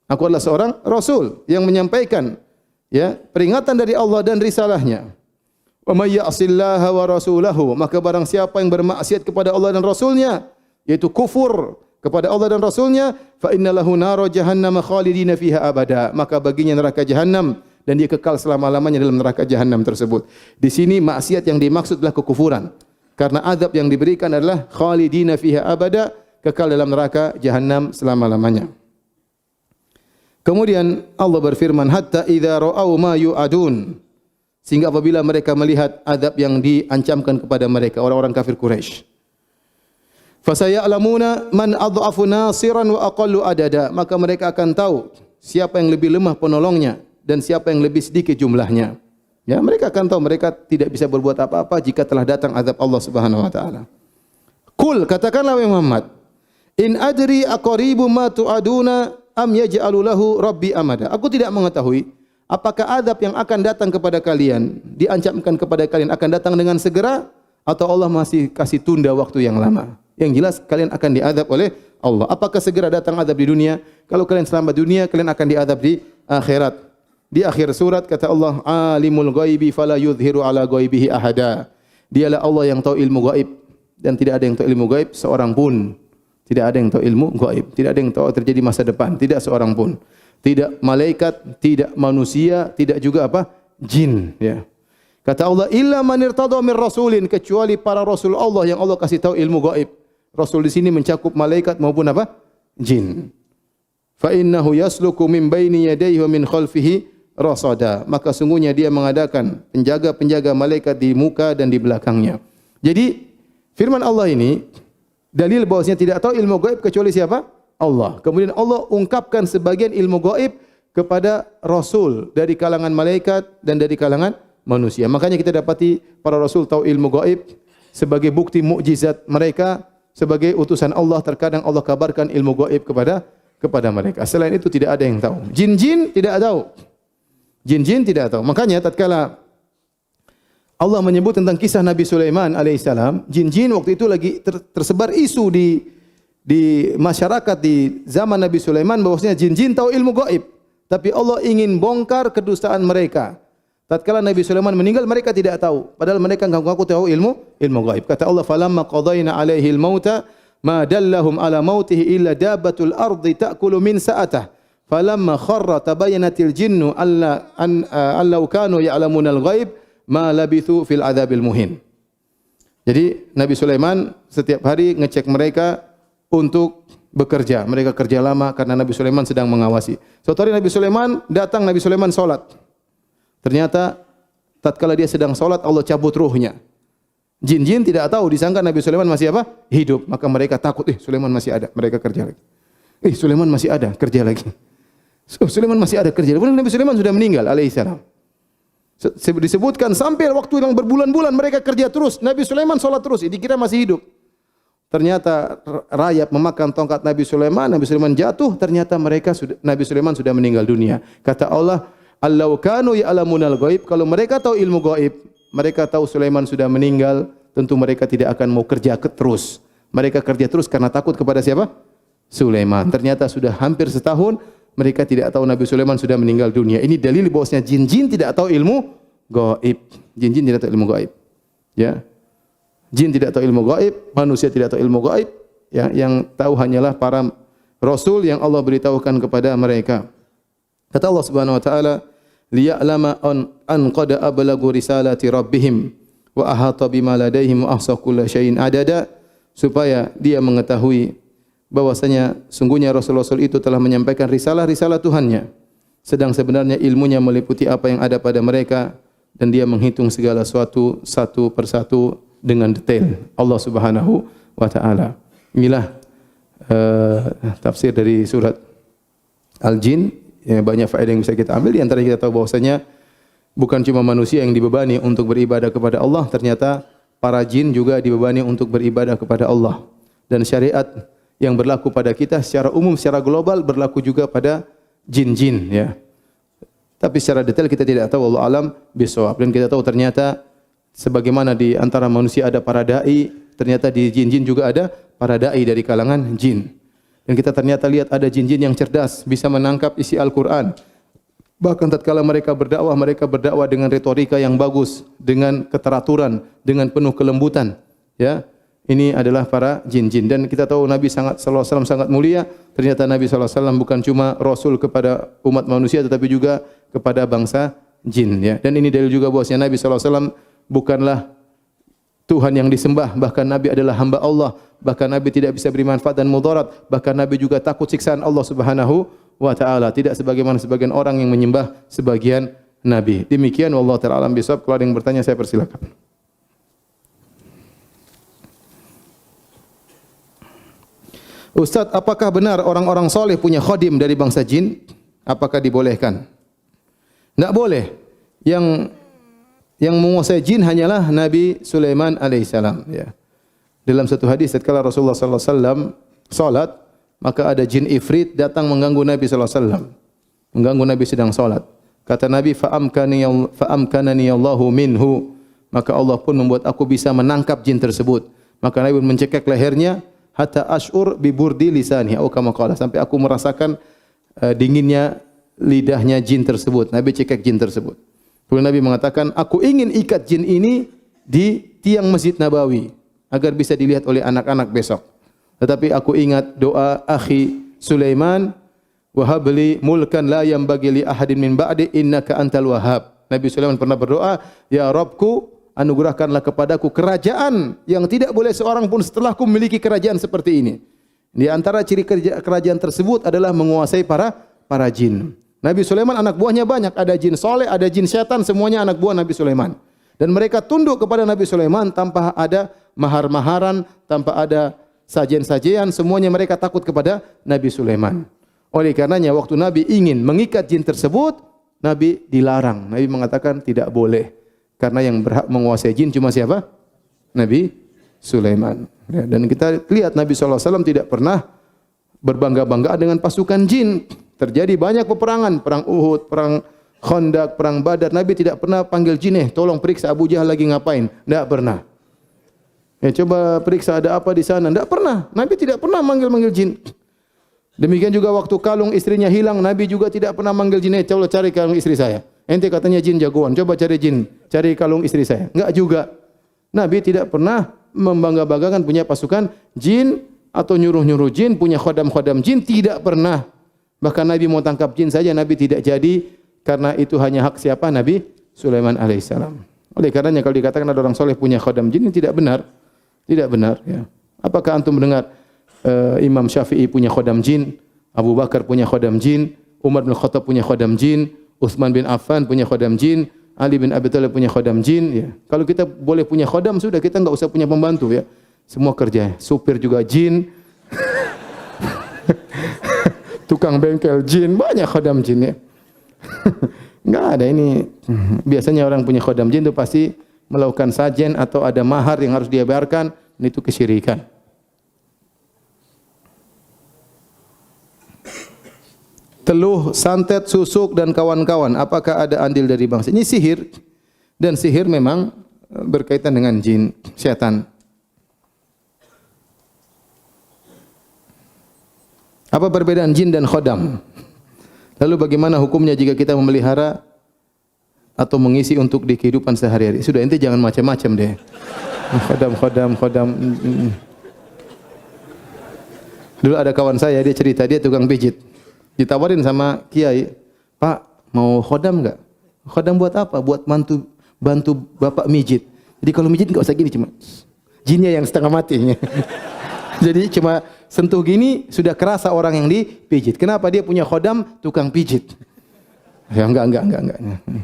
A: Aku adalah seorang rasul yang menyampaikan peringatan dari Allah dan risalahnya. Wa may ya'sillaha wa rasulahu, maka barang siapa yang bermaksiat kepada Allah dan Rasulnya, yaitu kufur kepada Allah dan Rasulnya, fa innalahu nara jahannam khalidina fiha abada, maka baginya neraka jahanam dan dia kekal selama-lamanya dalam neraka jahanam tersebut. Di sini maksiat yang dimaksud adalah kekufuran. Karena azab yang diberikan adalah khalidina fiha abada, kekal dalam neraka jahanam selama-lamanya. Kemudian Allah berfirman, hatta idza ra'au ma yu'adun, sehingga apabila mereka melihat azab yang diancamkan kepada mereka, orang-orang kafir Quraisy. Fasaya'lamuna man adhafu nasiran wa aqallu adada, maka mereka akan tahu siapa yang lebih lemah penolongnya dan siapa yang lebih sedikit jumlahnya. Ya, mereka akan tahu mereka tidak bisa berbuat apa-apa jika telah datang azab Allah Subhanahu wa taala. Qul, katakanlah wahai Muhammad, in adri aqaribu ma tu'aduna am yaj'alu lahu rabbi amada. Aku tidak mengetahui apakah azab yang akan datang kepada kalian, diancamkan kepada kalian akan datang dengan segera atau Allah masih kasih tunda waktu yang lama. Yang jelas kalian akan diazab oleh Allah. Apakah segera datang azab di dunia? Kalau kalian selamat dunia, kalian akan diazab di akhirat. Di akhir surat kata Allah, alimul ghaibi fala yudhiru ala ghaibihi ahada. Dialah Allah yang tahu ilmu gaib dan tidak ada yang tahu ilmu gaib seorang pun. Tidak ada yang tahu ilmu gaib, tidak ada yang tahu terjadi masa depan, tidak seorang pun. Tidak malaikat, tidak manusia, tidak juga apa? Jin, ya. Kata Allah, illa man irtada mir rasulin, kecuali para rasul Allah yang Allah kasih tahu ilmu gaib. Rasul di sini mencakup malaikat maupun apa? Jin. Fa innahu yasluku min baini yadayhi wa min khalfihi rasada. Maka sungguhnya dia mengadakan penjaga-penjaga malaikat di muka dan di belakangnya. Jadi firman Allah ini dalil bahwasanya tidak tahu ilmu gaib kecuali siapa? Allah. Kemudian Allah ungkapkan sebagian ilmu gaib kepada rasul dari kalangan malaikat dan dari kalangan manusia. Makanya kita dapati para rasul tahu ilmu gaib sebagai bukti mukjizat mereka, sebagai utusan Allah. Terkadang Allah kabarkan ilmu gaib kepada kepada mereka. Selain itu tidak ada yang tahu. Jin-jin tidak tahu. Jin-jin tidak tahu. Makanya tatkala Allah menyebut tentang kisah Nabi Sulaiman alaihissalam, jin-jin waktu itu lagi tersebar isu di masyarakat di zaman Nabi Sulaiman bahwasanya jin-jin tahu ilmu gaib. Tapi Allah ingin bongkar kedustaan mereka. Tatkala Nabi Sulaiman meninggal mereka tidak tahu, padahal mereka ngaku-ngaku tahu ilmu gaib. Kata Allah, "Falamma qadayna 'alaihi al-mauta ma dallahum 'ala mautihi illa dabbatul ardi ta'kulu min sa'atah. Falamma kharra tabayyanatil jinnu allau kanu ya'lamuna al-ghaib ma labithu fil adzabil muhin." Jadi Nabi Sulaiman setiap hari ngecek mereka untuk bekerja. Mereka kerja lama karena Nabi Sulaiman sedang mengawasi. Suatu hari Nabi Sulaiman datang, Nabi Sulaiman salat. Ternyata tatkala dia sedang salat Allah cabut ruhnya. Jin-jin tidak tahu, disangka Nabi Sulaiman masih apa? Hidup. Maka mereka takut, Sulaiman masih ada. Mereka kerja lagi. Sulaiman masih ada, kerja lagi. Sulaiman masih ada, kerja lagi. Nabi Sulaiman sudah meninggal alaihissalam. Disebutkan sampai waktu yang berbulan-bulan mereka kerja terus. Nabi Sulaiman salat terus, dikira masih hidup. Ternyata rayap memakan tongkat Nabi Sulaiman. Nabi Sulaiman jatuh, ternyata Nabi Sulaiman sudah meninggal dunia. Kata Allah, "Allau kanu ya'lamunal ghaib." Kalau mereka tahu ilmu gaib, mereka tahu Sulaiman sudah meninggal, tentu mereka tidak akan mau kerja terus. Mereka kerja terus karena takut kepada siapa? Sulaiman. Ternyata sudah hampir setahun mereka tidak tahu Nabi Sulaiman sudah meninggal dunia. Ini dalil bahwasanya jin-jin tidak tahu ilmu gaib. Jin-jin tidak tahu ilmu gaib. Ya. Jin tidak tahu ilmu gaib, manusia tidak tahu ilmu gaib. Ya, yang tahu hanyalah para rasul yang Allah beritahukan kepada mereka. Kata Allah Subhanahu wa taala, "Liya'lama an qad ablagu risalati rabbihim wa ahata bima ladaihim wa ahsa kulla syai'in adada." Supaya dia mengetahui bahwasanya sungguhnya rasul-rasul itu telah menyampaikan risalah-risalah Tuhannya, sedang sebenarnya ilmunya meliputi apa yang ada pada mereka, dan dia menghitung segala sesuatu satu persatu dengan detail. Allah Subhanahu wa taala. Inilah tafsir dari surat Al-Jin. Ya, banyak faedah yang bisa kita ambil. Di antara kita tahu bahwasanya bukan cuma manusia yang dibebani untuk beribadah kepada Allah, ternyata para jin juga dibebani untuk beribadah kepada Allah. Dan syariat yang berlaku pada kita secara umum, secara global berlaku juga pada jin-jin, ya. Tapi secara detail kita tidak tahu, wallahu alam bisawab. Dan kita tahu ternyata sebagaimana di antara manusia ada para dai, ternyata di jin-jin juga ada para dai dari kalangan jin. Dan kita ternyata lihat ada jin-jin yang cerdas, bisa menangkap isi Al-Qur'an. Bahkan tatkala mereka berdakwah dengan retorika yang bagus, dengan keteraturan, dengan penuh kelembutan, ya. Ini adalah para jin-jin. Dan kita tahu Nabi sallallahu alaihi wasallam sangat mulia. Ternyata Nabi sallallahu alaihi wasallam bukan cuma rasul kepada umat manusia, tetapi juga kepada bangsa jin, ya. Dan ini dalil juga bahwasanya Nabi sallallahu alaihi wasallam bukanlah Tuhan yang disembah, bahkan Nabi adalah hamba Allah, bahkan Nabi tidak bisa beri manfaat dan mudarat, bahkan Nabi juga takut siksaan Allah Subhanahu wa taala, tidak sebagaimana sebagian orang yang menyembah sebagian nabi. Demikian wallahu taala alam bisawab. Kalau ada yang bertanya saya persilakan. Ustaz, apakah benar orang-orang soleh punya khadim dari bangsa jin? Apakah dibolehkan? Tidak boleh. Yang menguasai jin hanyalah Nabi Sulaiman alaihissalam, ya. Dalam satu hadis tatkala Rasulullah sallallahu alaihi wasallam salat, maka ada jin ifrit datang mengganggu Nabi sallallahu alaihi wasallam. Mengganggu Nabi sedang salat. Kata Nabi, fa'amkanani Allahu minhu. Maka Allah pun membuat aku bisa menangkap jin tersebut. Maka Nabi mencekik lehernya hatta ash'ur bi burdi lisanihi atau kama qala, sampai aku merasakan dinginnya lidahnya jin tersebut. Nabi cekik jin tersebut. Kemudian Nabi mengatakan, aku ingin ikat jin ini di tiang Masjid Nabawi agar bisa dilihat oleh anak-anak besok. Tetapi aku ingat doa akhi Sulaiman, wahabli mulkan la yambagi li ahadin min ba'di innaka antal wahhab. Nabi Sulaiman pernah berdoa, ya Rabbku, anugerahkanlah kepadaku kerajaan yang tidak boleh seorang pun setelahku memiliki kerajaan seperti ini. Di antara ciri kerajaan tersebut adalah menguasai para jin. Nabi Sulaiman anak buahnya banyak, ada jin soleh, ada jin setan, semuanya anak buah Nabi Sulaiman. Dan mereka tunduk kepada Nabi Sulaiman tanpa ada mahar-maharan, tanpa ada sajian-sajian, semuanya mereka takut kepada Nabi Sulaiman. Oleh karenanya waktu Nabi ingin mengikat jin tersebut, Nabi dilarang. Nabi mengatakan tidak boleh. Karena yang berhak menguasai jin cuma siapa? Nabi Sulaiman. Dan kita lihat Nabi SAW tidak pernah berbangga-banggaan dengan pasukan jin. Terjadi banyak peperangan, perang Uhud, perang Khandaq, perang Badar. Nabi tidak pernah panggil jin, tolong periksa Abu Jahal lagi ngapain. Tidak pernah. Coba periksa ada apa di sana. Tidak pernah. Nabi tidak pernah manggil-manggil jin. Demikian juga waktu kalung istrinya hilang, Nabi juga tidak pernah manggil jin, coba cari kalung istri saya. Ente katanya jin jagoan, coba cari jin, cari kalung istri saya. Enggak juga. Nabi tidak pernah membangga-banggakan punya pasukan jin atau nyuruh-nyuruh jin, punya khodam-khodam jin, tidak pernah. Bahkan Nabi mau tangkap jin saja Nabi tidak jadi, karena itu hanya hak siapa? Nabi Sulaiman alaihissalam. Oleh karenanya kalau dikatakan ada orang soleh punya khodam jin, ini tidak benar. Tidak benar. Ya. Apakah antum mendengar Imam Syafi'i punya khodam jin, Abu Bakar punya khodam jin, Umar bin Khattab punya khodam jin, Utsman bin Affan punya khodam jin, Ali bin Abi Thalib punya khodam jin. Ya. Kalau kita boleh punya khodam, sudah kita enggak usah punya pembantu ya. Semua kerja, supir juga jin, tukang bengkel jin, banyak khodam jin ya. Enggak ada ini. Biasanya orang punya khodam jin itu pasti melakukan sajen atau ada mahar yang harus dia bayarkan, itu kesyirikan. Teluh, santet, susuk dan kawan-kawan, apakah ada andil dari bangsa? Ini sihir, dan sihir memang berkaitan dengan jin, setan. Apa perbedaan jin dan khodam? Lalu bagaimana hukumnya jika kita memelihara atau mengisi untuk di kehidupan sehari-hari? Sudah, ente jangan macam-macam deh. Khodam. Dulu ada kawan saya, dia cerita, dia tukang pijit. Ditawarin sama kiai, Pak, mau khodam enggak? Khodam buat apa? Buat bantu bapak mijit. Jadi kalau mijit enggak usah gini, cuma jinnya yang setengah mati. Jadi cuma sentuh gini sudah kerasa orang yang dipijit. Kenapa? Dia punya khodam tukang pijit. Ya enggak.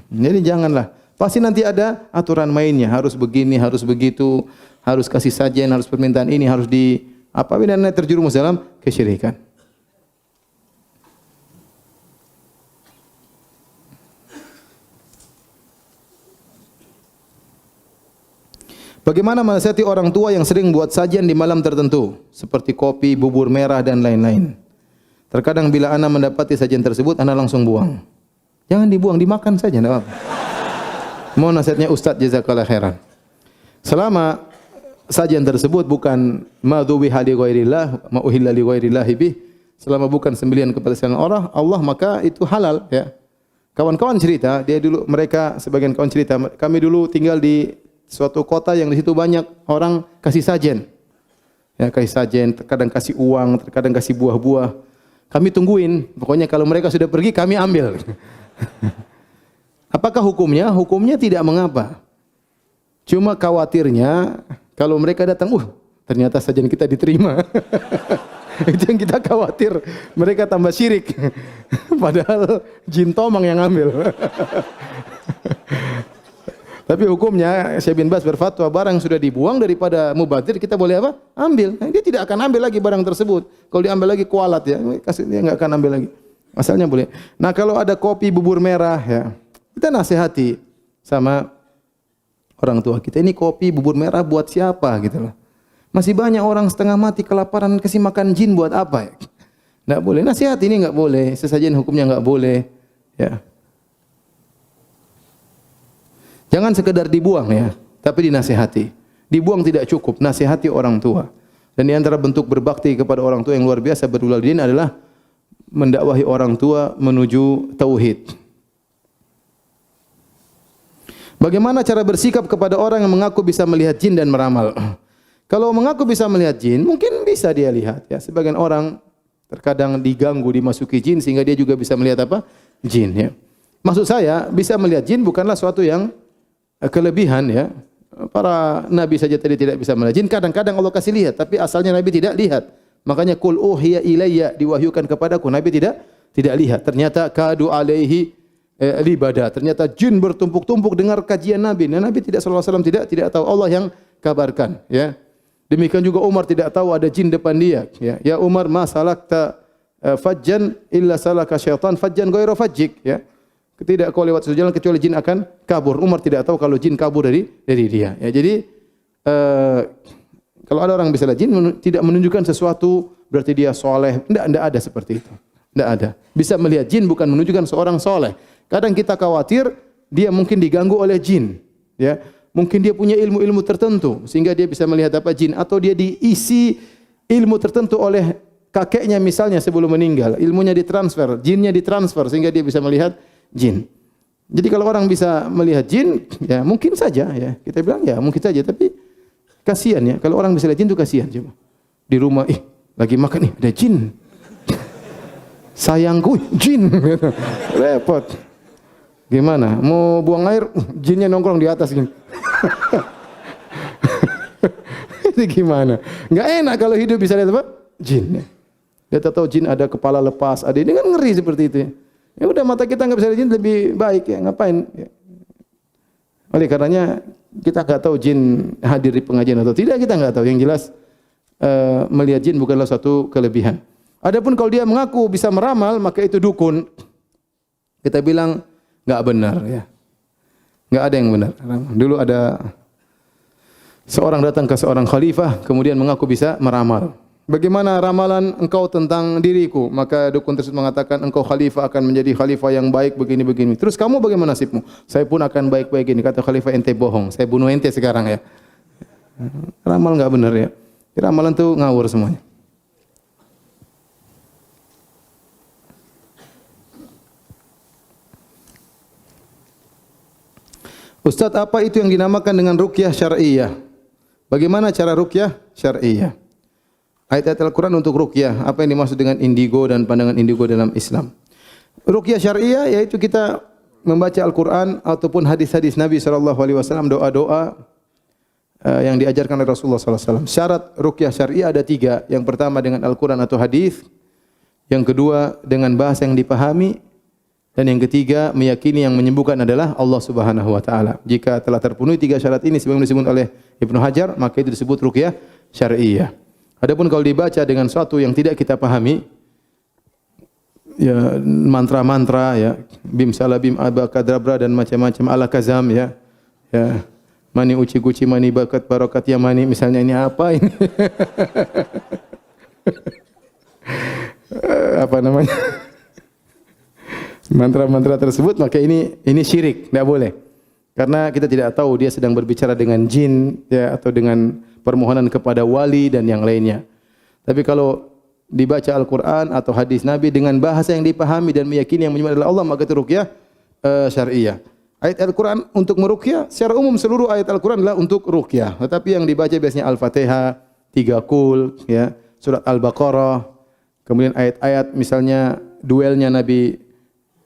A: Jadi janganlah. Pasti nanti ada aturan mainnya, harus begini, harus begitu, harus kasih sajian, harus permintaan ini, harus di apa, dan terjerumus dalam kesyirikan. Bagaimana menasihati orang tua yang sering buat sajian di malam tertentu, seperti kopi, bubur merah dan lain-lain. Terkadang bila ana mendapati sajian tersebut, ana langsung buang. Jangan dibuang, dimakan saja, enggak apa-apa. Mohon nasihatnya Ustaz, jazakallahu khairan. Selama sajian tersebut bukan madzubiha li ghairillah, ma uhilla li ghairillah bih, selama bukan sembelihan kepada selain Allah, maka itu halal ya. Kawan-kawan cerita, mereka sebagian kawan cerita, kami dulu tinggal di suatu kota yang di situ banyak orang kasih sajen. Ya, kasih sajen, terkadang kasih uang, terkadang kasih buah-buah. Kami tungguin, pokoknya kalau mereka sudah pergi kami ambil. Apakah hukumnya? Hukumnya tidak mengapa. Cuma khawatirnya kalau mereka datang, ternyata sajen kita diterima. Itu yang kita khawatir. Mereka tambah syirik. Padahal jin tomang yang ambil. Tapi hukumnya Syekh bin Baz berfatwa, barang sudah dibuang daripada mubadzir, kita boleh apa? Ambil. Nah, dia tidak akan ambil lagi barang tersebut. Kalau diambil lagi kualat ya, dia enggak akan ambil lagi. Asalnya boleh. Nah, kalau ada kopi bubur merah ya, kita nasihati sama orang tua kita, ini kopi bubur merah buat siapa gitu loh. Masih banyak orang setengah mati kelaparan, kasih makan jin buat apa ya? Enggak boleh. Nasihati ini enggak boleh. Sesajen hukumnya enggak boleh. Ya. Jangan sekedar dibuang ya, tapi dinasihati. Dibuang tidak cukup, nasihati orang tua. Dan di antara bentuk berbakti kepada orang tua yang luar biasa berwalidain adalah mendakwahi orang tua menuju tauhid. Bagaimana cara bersikap kepada orang yang mengaku bisa melihat jin dan meramal? Kalau mengaku bisa melihat jin, mungkin bisa dia lihat ya. Sebagian orang terkadang diganggu, dimasuki jin sehingga dia juga bisa melihat apa? Jin ya. Maksud saya, bisa melihat jin bukanlah suatu yang kelebihan ya. Para nabi saja tadi tidak bisa melihat jin. Kadang-kadang Allah kasih lihat, tapi asalnya nabi tidak lihat. Makanya qul uhiya ilayya, diwahyukan kepadaku, nabi tidak lihat. Ternyata kadu alaihi libada. Ternyata jin bertumpuk-tumpuk dengar kajian nabi. Dan nabi sallallahu alaihi wasallam tidak tahu, Allah yang kabarkan ya. Demikian juga Umar tidak tahu ada jin depan dia ya. Ya Umar, ma salakta fajjan illa salaka syaitan fajjan ghairu fajjik ya. Tidak kau lewat suatu jalan kecuali jin akan kabur. Umar tidak tahu kalau jin kabur dari dia. Ya, jadi kalau ada orang bisa lihat jin, tidak menunjukkan sesuatu berarti dia soleh. Tidak ada seperti itu. Tidak ada. Bisa melihat jin bukan menunjukkan seorang soleh. Kadang kita khawatir dia mungkin diganggu oleh jin. Ya, mungkin dia punya ilmu-ilmu tertentu sehingga dia bisa melihat apa jin, atau dia diisi ilmu tertentu oleh kakeknya misalnya sebelum meninggal. Ilmunya ditransfer, jinnya ditransfer sehingga dia bisa melihat jin. Jadi kalau orang bisa melihat jin, ya mungkin saja ya. Kita bilang ya mungkin saja, tapi kasihan ya. Kalau orang bisa lihat jin itu kasihan cuma. Di rumah, lagi makan ada jin. Sayangku, jin. Repot. Gimana? Mau buang air, jinnya nongkrong di atas gini. Ini gimana? Enggak enak kalau hidup bisa lihat apa? Jin. Dia tahu jin ada kepala lepas, ada ini kan ngeri seperti itu ya. Ya udah, mata kita nggak bisa lihat jin lebih baik ya, ngapain? Ya. Oleh karenanya kita nggak tahu jin hadir di pengajian atau tidak, kita nggak tahu. Yang jelas melihat jin bukanlah suatu kelebihan. Adapun kalau dia mengaku bisa meramal, maka itu dukun. Kita bilang nggak benar ya, nggak ada yang benar. Dulu ada seorang datang ke seorang khalifah, kemudian mengaku bisa meramal. Bagaimana ramalan engkau tentang diriku? Maka dukun tersebut mengatakan engkau khalifah akan menjadi khalifah yang baik begini-begini. Terus kamu bagaimana nasibmu? Saya pun akan baik-baik ini. Kata khalifah, ente bohong. Saya bunuh ente sekarang ya. Ramal enggak benar ya. Ramalan itu ngawur semuanya. Ustaz, apa itu yang dinamakan dengan ruqyah syar'iyyah? Bagaimana cara ruqyah syar'iyyah? Ayat-ayat Al-Quran untuk ruqyah, apa yang dimaksud dengan indigo dan pandangan indigo dalam Islam? Ruqyah syar'iyyah yaitu kita membaca Al-Quran ataupun hadis-hadis Nabi SAW, doa-doa yang diajarkan oleh Rasulullah SAW. Syarat ruqyah syar'iyyah ada 3. Yang pertama dengan Al-Quran atau hadis, yang kedua dengan bahasa yang dipahami, dan yang ketiga meyakini yang menyembuhkan adalah Allah Subhanahu wa taala. Jika telah terpenuhi 3 syarat ini sebagaimana disebut oleh Ibnu Hajar, maka itu disebut ruqyah syar'iyyah. Adapun kalau dibaca dengan sesuatu yang tidak kita pahami, ya mantra-mantra ya, bim salabim abakadabra dan macam-macam alakazam ya. Ya, mani uci guci mani bakat barokat ya mani, misalnya ini apa ini? Apa namanya? Mantra-mantra tersebut, maka ini syirik, tidak boleh. Karena kita tidak tahu dia sedang berbicara dengan jin ya, atau dengan permohonan kepada wali dan yang lainnya. Tapi kalau dibaca Al-Quran atau hadis Nabi dengan bahasa yang dipahami dan meyakini yang menyembah adalah Allah, maka itu ruqyah syar'iyyah. Ayat Al-Quran untuk meruqyah, secara umum seluruh ayat Al-Quran adalah untuk ruqyah. Tetapi yang dibaca biasanya Al-Fatihah, 3 kul, ya, surat Al-Baqarah, kemudian ayat-ayat misalnya duelnya Nabi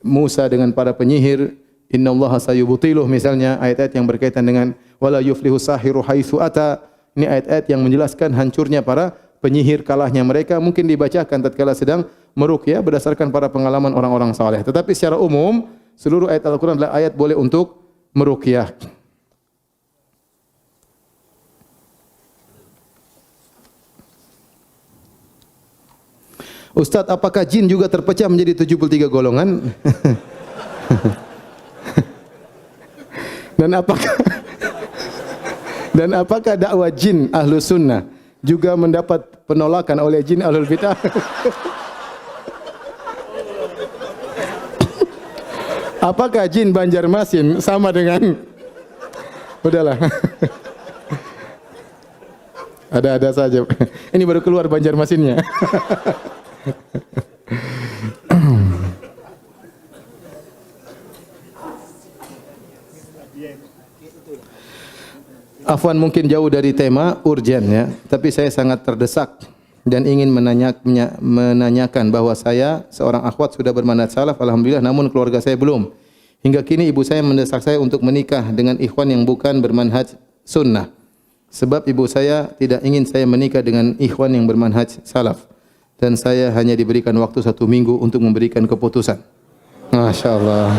A: Musa dengan para penyihir, innallaha sayubtiluh, misalnya ayat-ayat yang berkaitan dengan wala yuflihu sahiru haitsu ata. Ini ayat-ayat yang menjelaskan hancurnya para penyihir, kalahnya mereka, mungkin dibacakan tatkala sedang meruqyah berdasarkan para pengalaman orang-orang saleh. Tetapi secara umum seluruh ayat Al-Qur'an adalah ayat boleh untuk meruqyah. Ustaz, apakah jin juga terpecah menjadi 73 golongan? Dan apakah dakwah jin ahlu sunnah juga mendapat penolakan oleh jin ahlul bidah? Apakah jin Banjarmasin sama dengan... Udahlah. Ada-ada saja. Ini baru keluar Banjarmasinnya. Afwan, mungkin jauh dari tema urgen ya, tapi saya sangat terdesak dan ingin menanyakan bahwa saya seorang akhwat sudah bermanhaj salaf alhamdulillah, namun keluarga saya belum. Hingga kini ibu saya mendesak saya untuk menikah dengan ikhwan yang bukan bermanhaj sunnah. Sebab ibu saya tidak ingin saya menikah dengan ikhwan yang bermanhaj salaf, dan saya hanya diberikan waktu 1 minggu untuk memberikan keputusan. Masya Allah.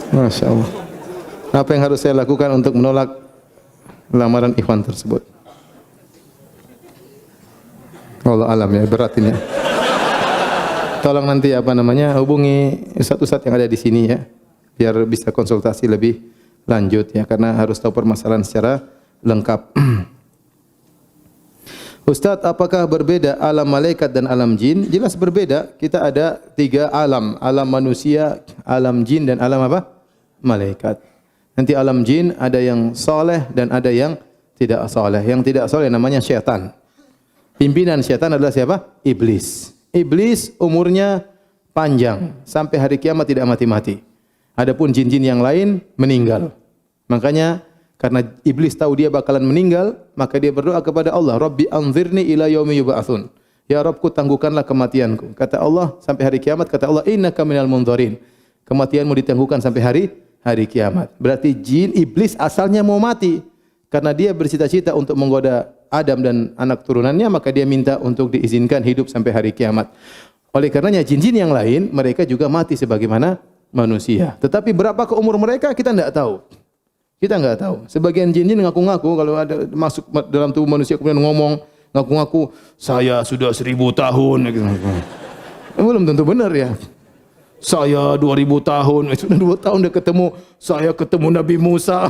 A: Masya Allah. Apa yang harus saya lakukan untuk menolak lamaran ikhwan tersebut? Allah alam ya, berat ini. Tolong nanti hubungi ustaz-ustaz yang ada di sini ya, biar bisa konsultasi lebih lanjut ya, karena harus tahu permasalahan secara lengkap. Ustaz, apakah berbeda alam malaikat dan alam jin? Jelas berbeda. Kita ada 3 alam, alam manusia, alam jin dan alam apa? Malaikat. Nanti alam jin ada yang soleh dan ada yang tidak soleh. Yang tidak soleh namanya syaitan. Pimpinan syaitan adalah siapa? Iblis. Iblis umurnya panjang sampai hari kiamat tidak mati-mati. Adapun jin-jin yang lain meninggal. Makanya karena iblis tahu dia bakalan meninggal, maka dia berdoa kepada Allah, Rabbi anzirni ila yaumi yub'atsun. Ya Rabbku, tangguhkanlah kematianku. Kata Allah, sampai hari kiamat, kata Allah, innaka minal mundzirin. Kematianmu ditangguhkan sampai hari kiamat. Berarti jin iblis asalnya mau mati. Karena dia bercita-cita untuk menggoda Adam dan anak turunannya, maka dia minta untuk diizinkan hidup sampai hari kiamat. Oleh karenanya jin-jin yang lain mereka juga mati sebagaimana manusia. Tetapi berapa ke umur mereka kita tidak tahu. Kita enggak tahu. Sebagian jin-jin ngaku-ngaku kalau ada masuk dalam tubuh manusia kemudian ngomong, ngaku-ngaku saya sudah 1000 tahun. Belum tentu benar ya. Saya 2000 tahun, sudah 2 tahun dah ketemu, saya ketemu Nabi Musa.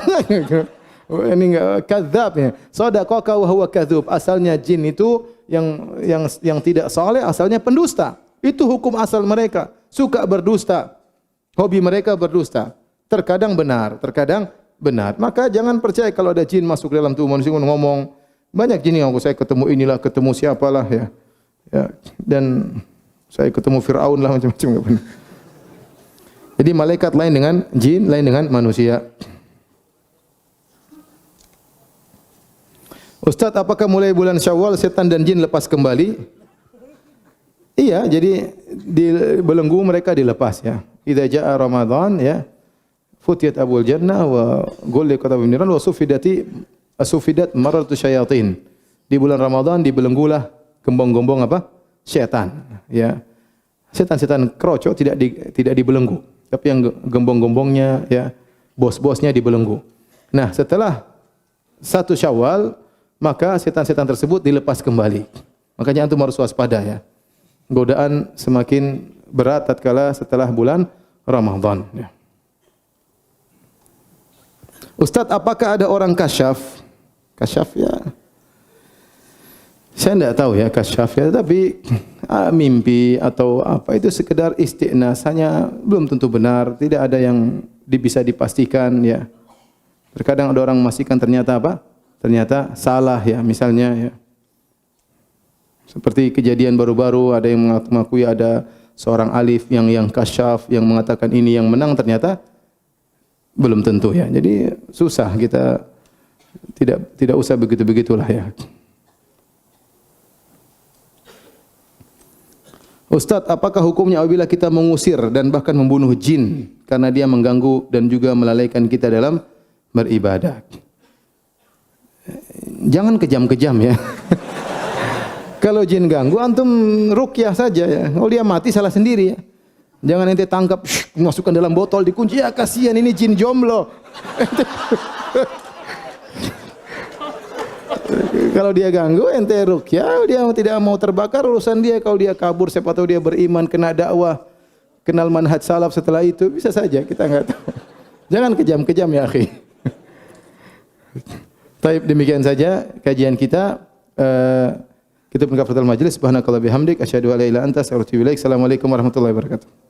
A: Ini enggak kadzab ya. Sadaqaka wa huwa kadzub. Asalnya jin itu yang tidak saleh, asalnya pendusta. Itu hukum asal mereka, suka berdusta. Hobi mereka berdusta. Terkadang benar, terkadang benar. Maka jangan percaya kalau ada jin masuk dalam tubuh manusia ngomong. Banyak jin yang saya ketemu inilah, ketemu siapalah ya. Ya, dan saya ketemu Firaun lah macam-macam enggak benar. Jadi malaikat lain dengan jin, lain dengan manusia. Ustaz, apakah mulai bulan Syawal setan dan jin lepas kembali? Iya, jadi di belenggu mereka dilepas ya. Idza jaa Ramadan ya, futiyat abul jannah wa ghulliqat abwabun niran wa sufidat maratu syayatin. Di bulan Ramadan dibelenggulah gembong-gembong apa? Setan, ya. Setan-setan kroco tidak dibelenggu, tapi yang gembong-gembongnya ya, bos-bosnya dibelenggu. Nah, setelah 1 Syawal maka setan-setan tersebut dilepas kembali. Makanya antum harus waspada ya. Godaan semakin berat tatkala setelah bulan Ramadan ya. Ustaz, apakah ada orang kasyaf? Kasyaf ya. Saya tidak tahu ya kasyaf ya, tapi mimpi atau apa itu sekedar istighnas, hanya belum tentu benar, tidak ada yang bisa dipastikan ya. Terkadang ada orang memastikan ternyata apa? Ternyata salah ya, misalnya ya. Seperti kejadian baru-baru ada yang mengakui ada seorang alif yang kasyaf yang mengatakan ini yang menang, ternyata belum tentu ya. Jadi susah, kita tidak usah begitu-begitulah ya. Ustaz, apakah hukumnya apabila kita mengusir dan bahkan membunuh jin karena dia mengganggu dan juga melalaikan kita dalam beribadah? Jangan kejam-kejam ya. Kalau jin ganggu, antum ruqyah saja ya. Kalau dia mati salah sendiri ya. Jangan ente tangkap, masukkan dalam botol, dikunci. Ya kasihan ini jin jomblo. Kalau dia ganggu, ente ruqyah, dia tidak mau terbakar, urusan dia. Kalau dia kabur, siapa tahu dia beriman, kena dakwah, kenal manhaj salaf setelah itu, bisa saja, kita enggak tahu. Jangan kejam-kejam ya akhi. Baik, demikian saja kajian kita. Kita pun kafatul majlis. Subhanakallah bihamdik asyhadu an la ilaha illa anta astaghfiruka wa atubu ilaik. Assalamualaikum warahmatullahi wabarakatuh.